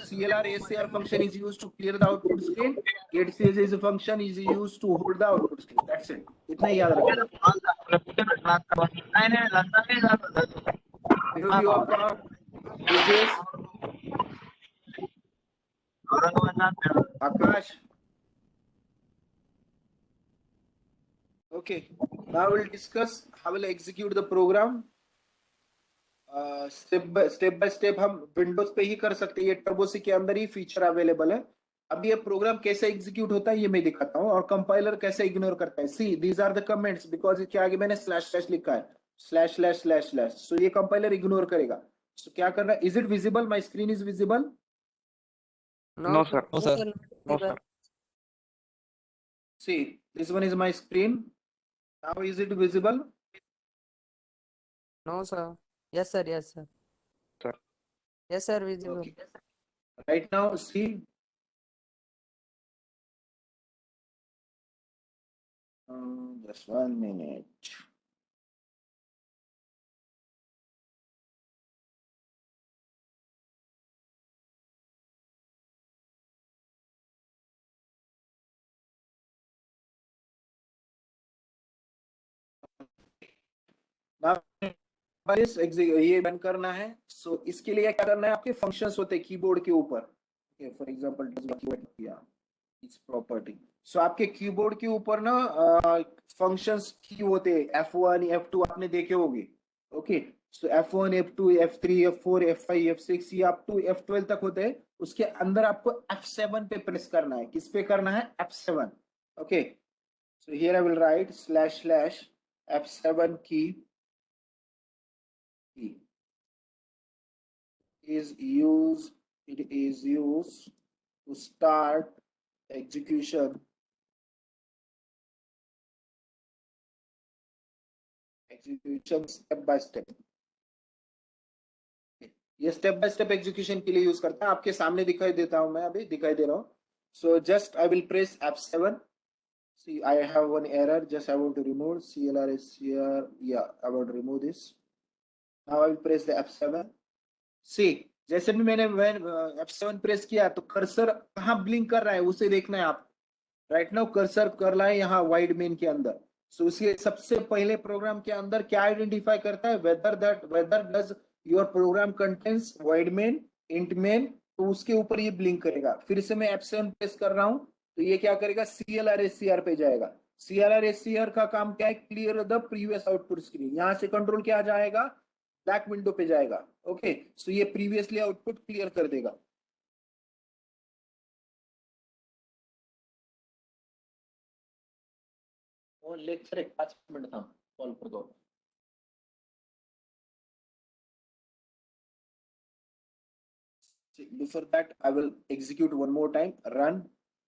CLR, SCR function is used to clear the output screen. GetSys is a function is used to hold the output screen. That's it. इतना ही याद रखना. View of account. Who's this? Akash. Okay, now we'll discuss how we'll execute the program. Step by step हम Windows पे ही कर सकते हैं. ये टर्बोसी के अंदर ही फीचर अवेलेबल है. अब ये प्रोग्राम कैसे एग्जीक्यूट होता है ये मैं दिखाता हूँ, और कंपाइलर कैसे इग्नोर करता है. See these are the comments, because इसके आगे मैंने स्लैश स्लैश लिखा है, slash slash slash slash. So ये कंपाइलर इग्नोर करेगा. सो क्या करना है? Is it visible? My screen is visible? No, sir. No, sir. No, sir. See this one is my screen. Now is it visible? No, sir. Yes, sir. Yes, sir. Sir. Yes, sir. Visible. Okay. Right now, see. Just 1 minute. Now, ये run करना है. सो इसके लिए क्या करना है? आपके functions होते हैं कीबोर्ड के ऊपर. For example it's property. So आपके कीबोर्ड के ऊपर ना फंक्शंस की होते हैं. F1 F2 आपने देखे होंगे. ओके, सो F1 F2 F3 F4 F5 F6 ये अप टू F12 तक होते हैं. उसके अंदर आपको F7 पे प्रेस करना है. किस पे करना है? F7. Okay, so here I will write slash slash F7 की is used to start execution step by step. ये स्टेप बाय स्टेप एग्जीक्यूशन के लिए यूज करता है. आपके सामने दिखाई देता हूं मैं, अभी दिखाई दे रहा हूं. So just I will press F7. See, I have one error. Just I want to remove CLR SCR. Yeah, I want to remove this. Now I will press the F7. See, जैसे भी मैंने F7 press किया तो cursor कहाँ blink कर रहा है उसे देखना है आप. राइट नाउ कर्सर कर रहा है यहाँ वाइड मेन के अंदर. सो उसके सबसे पहले प्रोग्राम के अंदर क्या आइडेंटिफाई करता है? Whether does your program contains void main, int main, तो उसके ऊपर ये ब्लिंक करेगा. फिर से मैं F7 प्रेस कर रहा हूं तो ये क्या करेगा? CLR SCR पे जाएगा. CLR SCR का काम क्या है? Clear the previous output screen. यहाँ से कंट्रोल क्या जाएगा? ब्लैक विंडो पे जाएगा. ओके, सो ये प्रीवियसली आउटपुट क्लियर कर देगा. और लेक्चर 5 मिनट था, कॉल कर दो. Before that, I will execute one more time. Run,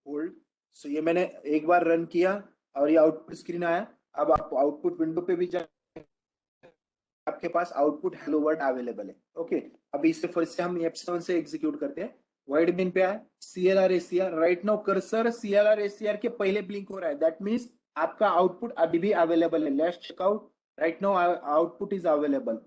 hold. So ये मैंने एक बार रन किया और ये आउटपुट स्क्रीन आया. अब आप आउटपुट विंडो पे भी जाए, आपके पास आउटपुट हेलो वर्ड अवेलेबल है. ओके, अभी इसे फिर से हम F7 से एग्जीक्यूट करते हैं. वाइड मेन पे आए, CLR SCR. Right now cursor CLR SCR के पहले ब्लिंक हो रहा है. दैट मीन्स आपका आउटपुट अभी भी अवेलेबल है, let's check out, right now output is available.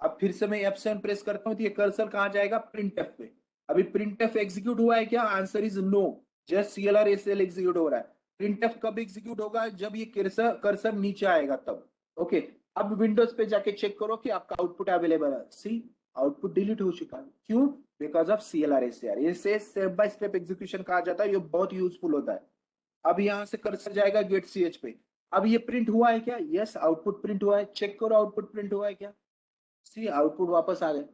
अब फिर से मैं F7 प्रेस करता हूँ तो ये कर्सर कहाँ जाएगा, प्रिंटफ पे। अभी प्रिंटफ एग्जीक्यूट हुआ है क्या, answer is no, just CLR execute हो रहा है। प्रिंटफ कब एग्जीक्यूट होगा, जब ये कर्सर कर्सर नीचे आएगा तब। ओके, अब विंडोज पे जाके चेक करो कि आपका आउटपुट अवेलेबल है। सी, आउटपुट डिलीट हो चुका है, क्यों, बिकॉज ऑफ CLR ये स्टेप बाय स्टेप एग्जीक्यूशन कहा जाता है, ये बहुत यूजफुल होता है। अब यहां से कर्सर जाएगा गेट CH पे। अब ये प्रिंट हुआ है क्या, यस आउटपुट प्रिंट हुआ है, चेक करो आउटपुट प्रिंट हुआ है क्या, सी आउटपुट वापस आ गए।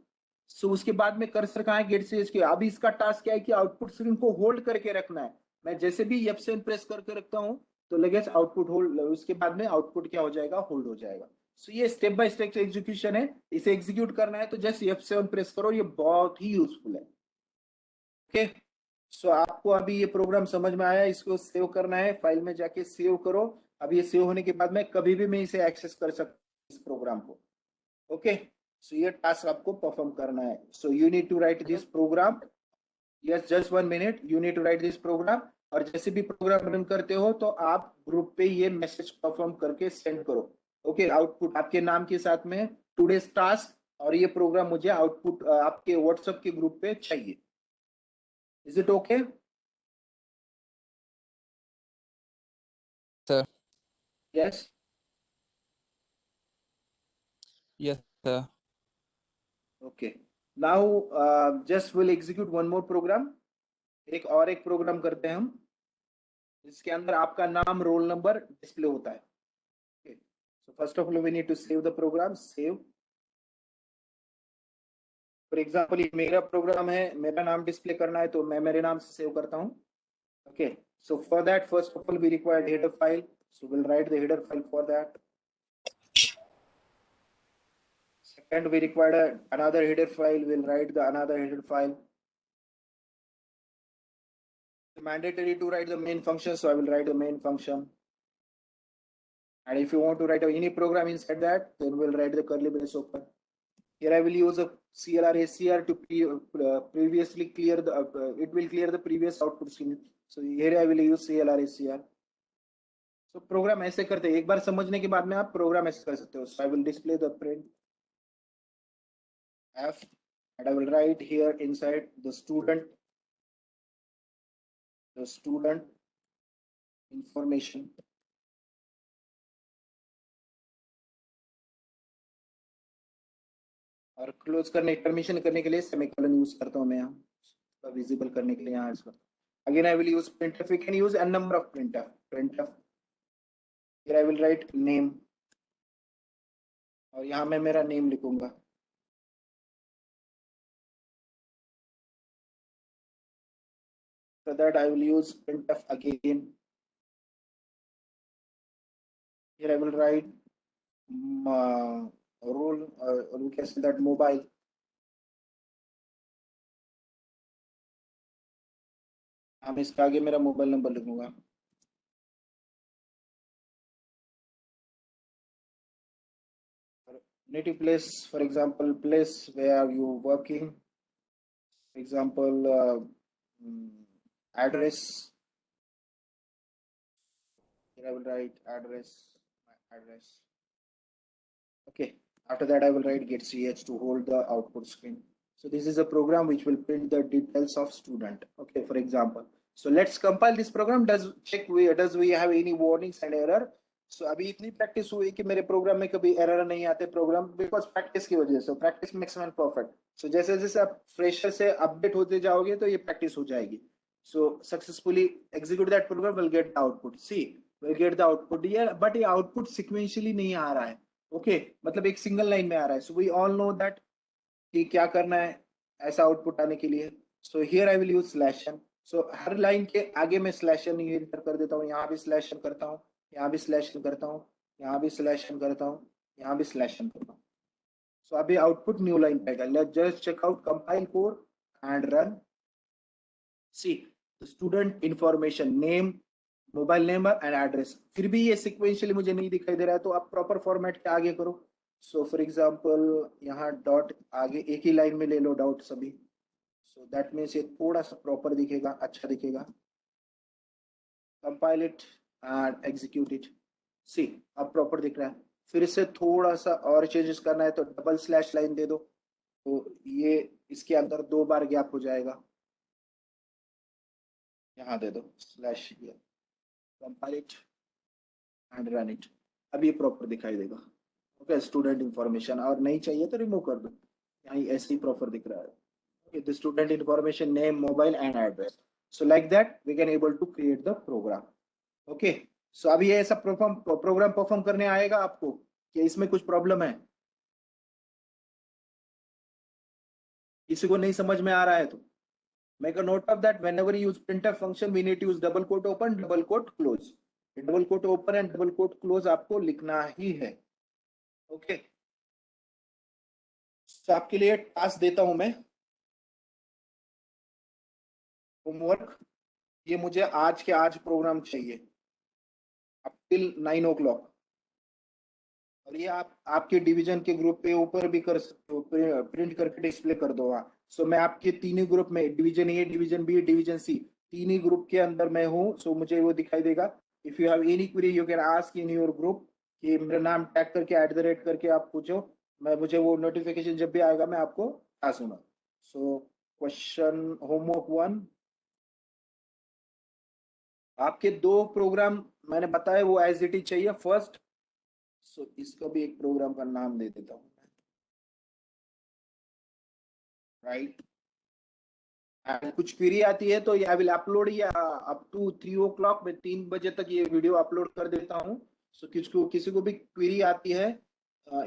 सो उसके बाद में कर्सर कहाँ है, गेट CH के। अभी इसका टास्क क्या है कि आउटपुट स्क्रीन को होल्ड करके रखना है। मैं जैसे भी F7 प्रेस करके रखता हूँ तो लगे आउटपुट होल्ड, उसके बाद में आउटपुट क्या हो जाएगा, होल्ड हो जाएगा। सो ये स्टेप बाय स्टेप एग्जीक्यूशन है, इसे एग्जीक्यूट करना है तो जस्ट F7 प्रेस करो, ये बहुत ही यूजफुल है। ओके, सो आपको अभी ये प्रोग्राम समझ में आया, इसको सेव करना है, फाइल में जाके सेव करो। अब ये सेव होने के बाद में कभी भी मैं इसे एक्सेस कर सकता हूँ इस प्रोग्राम को। ओके, सो ये टास्क आपको परफॉर्म करना है। So you need to write this program, yes just 1 minute, you need to write this program. और जैसे भी प्रोग्राम रन करते हो तो आप ग्रुप पे ये मैसेज परफॉर्म करके सेंड करो। ओके, आउटपुट आपके नाम के साथ में टुडेस टास्क, और ये प्रोग्राम मुझे आउटपुट आपके व्हाट्सएप के ग्रुप पे चाहिए। Is it okay? Sir. Yes. Yes, sir. Okay. Now just we'll execute one more program. एक प्रोग्राम करते हैं हम, जिसके अंदर आपका नाम, रोल नंबर डिस्प्ले होता है। Okay. So first of all we need to save the program. Save. For example ये मेरा प्रोग्राम है, मेरा नाम डिस्प्ले करना है तो मैं मेरे नाम से सेव करता हूँ। Okay. So for that first of all we require header file. So we'll write the header file for that. Second, we require another header file. We'll write the another header file. Mandatory to write the main function, so I will write the main function. And if you want to write any program inside that, then we'll write the curly brace open. Here I will use a CLR ACR to previously clear the it will clear the previous output screen. So here I will use CLR ACR. So program ऐसे करते हैं, एक बार समझने के बाद में आप program ऐसे कर सकते हो. So I will display the print F, and I will write here inside the student information. और क्लोज करने, परमिशन करने के लिए सेमीकोलन यूज करता हूं मैं यहाँ, विजिबल करने के लिए यहाँ इसको। Again I will use printf. We can use n number of printf. Here I will write name, और यहाँ मैं मेरा नेम लिखूंगा। For that I will use printf again. Here I will write role, or we can say that mobile. हम इसका आगे मेरा mobile number लिखूंगा। Native place, for example, place where you working. For example, address. Here I will write address, my address. Okay. After that, I will write get ch to hold the output screen. So this is a program which will print the details of student. Okay, for example. So let's compile this program. Does we have any warnings and error? So अभी इतनी practice हुई कि मेरे programme में कभी error नहीं आते programme, because practice की वजह से। Practice makes man perfect. So जैसे जैसे आप फ्रेशर से अपडेट होते जाओगे तो ये प्रैक्टिस हो जाएगी। So successfully execute that program, will get the output. See, will get the output. ये बट ये आउटपुट सिक्वेंशियली नहीं आ रहा है। ओके, मतलब एक सिंगल लाइन में आ रहा है। So we all know that कि क्या करना है ऐसा आउटपुट आने के लिए। So here I will use slash n. So हर लाइन के आगे मैं स्लैश एन एंटर कर देता हूँ। यहाँ भी स्लैश एन करता हूँ, यहाँ भी स्लैश एन करता हूँ, यहाँ भी स्लैश एन करता हूँ, यहाँ भी स्लैश एन करता हूँ। सो अभी आउटपुट न्यू लाइन पाएगा। Let's just check out, compile code and run. See the student information, name, mobile number and address. फिर भी ये सिक्वेंशियली मुझे नहीं दिखाई दे रहा है, तो आप प्रॉपर फॉर्मेट के आगे करो। सो फॉर एग्जांपल यहाँ डॉट आगे एक ही लाइन में ले लो डॉट सभी। सो दैट मीन्स ये थोड़ा सा प्रॉपर दिखेगा, अच्छा दिखेगा। Compile it and execute it. See अब प्रॉपर दिख रहा है। फिर से थोड़ा सा और चेंजेस करना है तो डबल स्लैश लाइन दे दो, तो ये इसके अंदर 2 बार गैप हो जाएगा, यहाँ दे दो slash, compile it and run it. अब ये प्रॉपर दिखाई देगा। ओके, स्टूडेंट इंफॉर्मेशन, और नहीं चाहिए तो रिमूव कर दो, यहाँ ऐसे ही प्रॉपर दिख रहा है। Okay, the student information, name, mobile and address. So like that we can able to create the program. Okay, so अभी ये ऐसा प्रोग्राम परफॉर्म करने आएगा आपको कि इसमें कुछ प्रॉब्लम है, किसी को नहीं समझ में आ रहा है तो make a note of that. Whenever you use printf function we need to use double quote open, double quote close. Double quote open and double quote close आपको लिखना ही है। ओके, तो आपके लिए टास्क देता हूं मैं, होमवर्क। ये मुझे आज के आज प्रोग्राम चाहिए अप टिल 9 o'clock, और ये आप आपके डिवीजन के ग्रुप पे ऊपर भी कर सकते हो, प्रिंट करके डिस्प्ले कर दो वहाँ। सो मैं आपके तीन ही ग्रुप में, division A, division B, division C, तीन ही ग्रुप के अंदर मैं हूँ। सो मुझे वो दिखाई देगा। If you have any query you can ask in your group, कि मेरा नाम टैग करके @ करके आप पूछो, मैं मुझे वो नोटिफिकेशन जब भी आएगा मैं आपको बता दूंगा। सो क्वेश्चन होमवर्क 1, आपके 2 प्रोग्राम मैंने बताया वो एज इट इज चाहिए फर्स्ट। सो इसका भी एक प्रोग्राम का नाम दे देता हूँ, राइट। कुछ क्वेरी आती है तो आई विल अपलोड, या अप टू 3 o'clock में 3 बजे तक ये वीडियो अपलोड कर देता हूँ। सो किसी को भी क्वेरी आती है,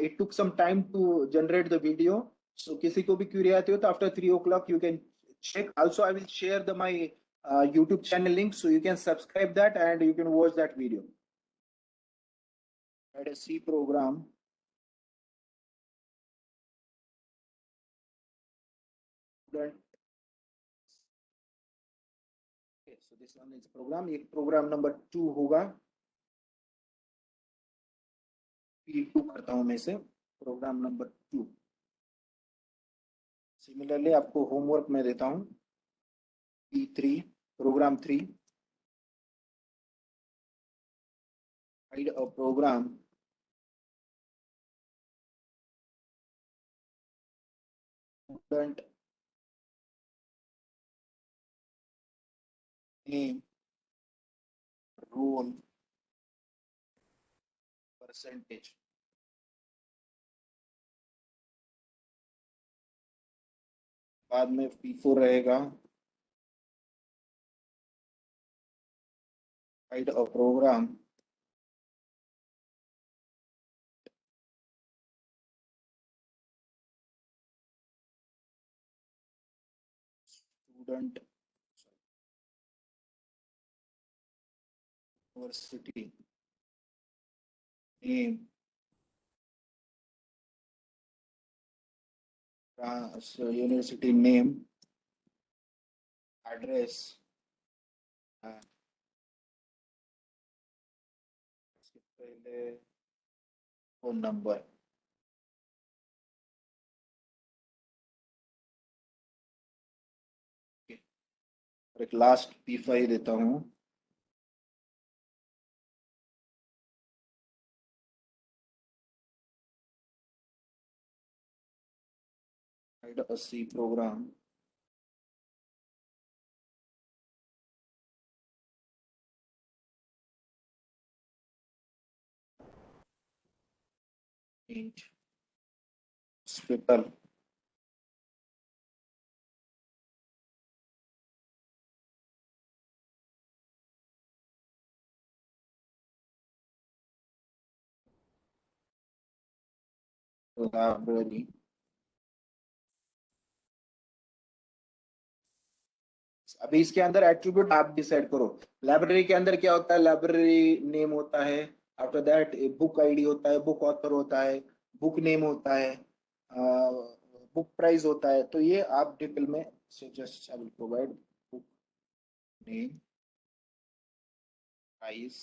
it took some time to generate the video. So किसी को भी क्वेरी आती हो तो after 3 o'clock you can check. Also I will share my YouTube channel link, so you can subscribe that and you can watch that video. Let us see program. Okay, so this one is program. ये program number 2 होगा, P2 करता हूं मैं इसे, programme number 2। Similarly आपको homework में देता हूं, P3, programme 3, write a program student name, roll, percentage। बाद में P4 रहेगा, write a program student university name, so university name, address, इसके पहले फोन नंबर। और एक लास्ट P5 देता हूँ, write a C program int hospital library। अभी इसके अंदर एट्रीब्यूट आप डिसाइड करो। लाइब्रेरी के अंदर क्या होता है, लाइब्रेरी नेम होता है, आफ्टर दैट बुक आईडी होता है, बुक ऑथर होता है, बुक नेम होता है, बुक प्राइस होता है। तो ये आप डिटेल में just I will provide book name, price,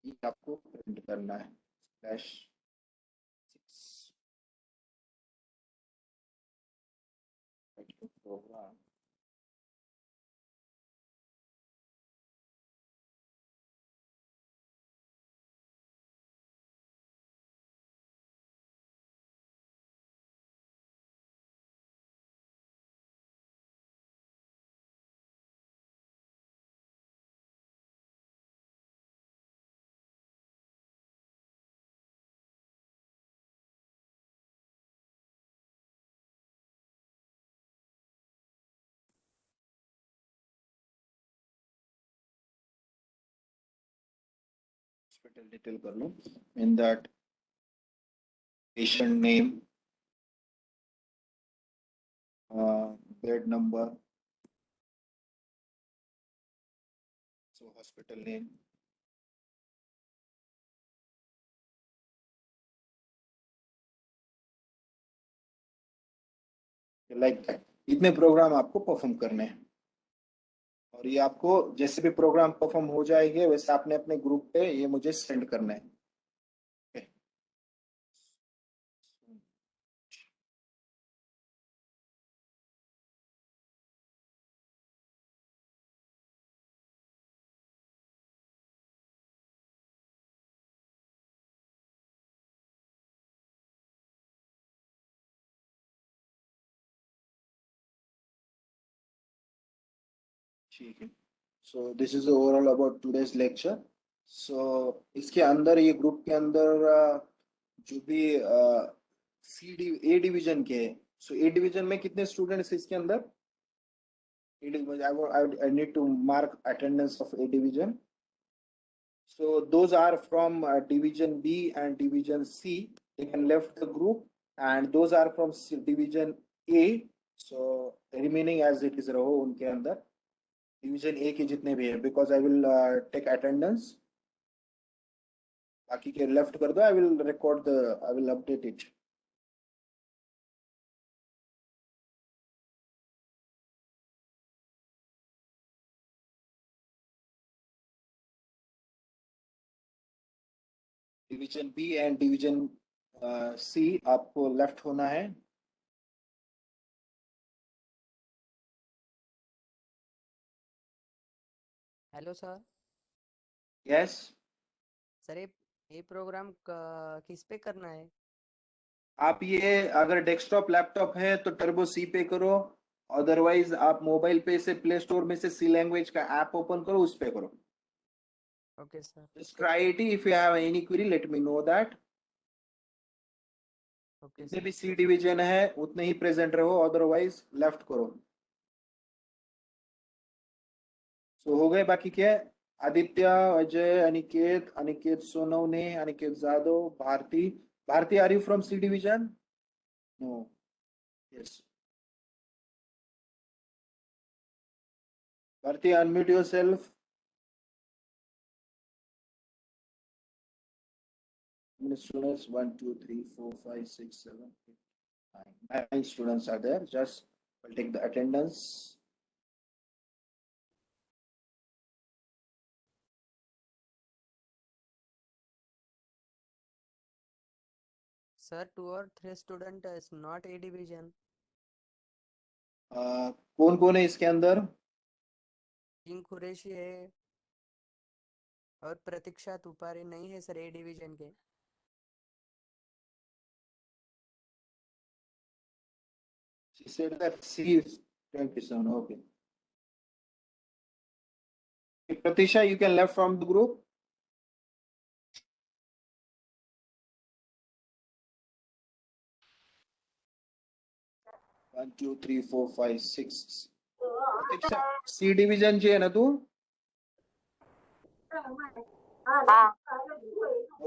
ये आपको प्रिंट करना है /6 प्रोग्राम हॉस्पिटल डिटेल कर लो in that patient name, bed number, so hospital name, like that. इतने प्रोग्राम आपको परफॉर्म करने हैं और ये आपको जैसे भी प्रोग्राम परफॉर्म हो जाएंगे वैसे आपने अपने ग्रुप पे ये मुझे सेंड करना है। Okay. ठीक है, so this is overall about today's lecture. So इसके अंदर ये ग्रुप के अंदर जो भी ए डिवीजन के, सो ए डिवीजन में कितने स्टूडेंट्स इसके अंदर? I need to mark attendance of A division. So those are from division B and division C. They can left the group, and those are from division A. So remaining as it is रहो उनके अंदर division A के जितने भी हैं, because I will take attendance. बाकी के left कर दो, I will update it. Division B and division C आपको लेफ्ट होना है। Hello sir. यस, सर ये प्रोग्राम किस पे करना है? आप ये अगर डेस्कटॉप लैपटॉप है तो टर्बो सी पे करो, अदरवाइज आप मोबाइल पे से प्ले स्टोर में से सी लैंग्वेज का ऐप ओपन करो, उस पे करो। Okay sir. Just try it. If you have any query, let me know that. Okay जितने सर। भी सी डिवीजन है उतने ही प्रेजेंट रहो, अदरवाइज लेफ्ट करो। सो हो गए बाकी क्या? Aditya, Ajay, Aniket, Aniket Sonawane, Aniket Jadhav, Bharati. Bharati, are you from C division? No. Yes, Bharati, unmute yourself. Students 1 2 3 4 5 6 7 8 9 students are there. Just I'll take the attendance. Sir 2 और 3 student is not A division. कौन कौन है इसके अंदर? किंग कुरैशी है और प्रतीक्षा तुपारी नहीं है सर ए डिवीजन के। She said that C is 27. Okay. Pratisha, you can left from the group. One, two, three, four, five, six. Pratisha, C division ची आहे ना तू?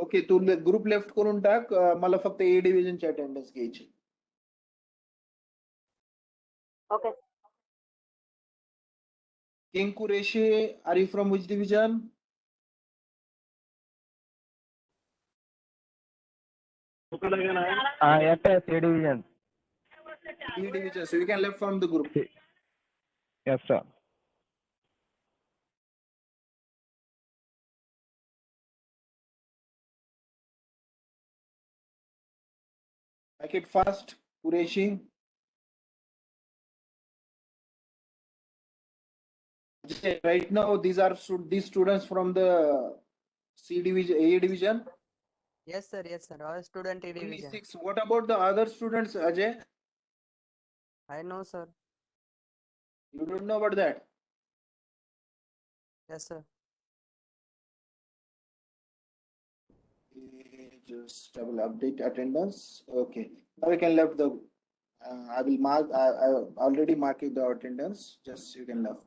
ओके, तू ग्रुप लेफ्ट करून टाक, मला फक्त ए डिव्हिजन ची अटेंडन्स घ्यायची। Okay. King Qureshi, are you from which division? yes sir, C division. E division, so you can left from the group. Yes sir. Make it fast, Qureshi. Right now, these students from the C division, A division. Yes sir और student A Only division. 6. What about the other students, Ajay? I know sir. You don't know about that? Yes sir. Just I will update attendance. Okay. Now we can left the. I will mark. I already marked the attendance. Just you can left.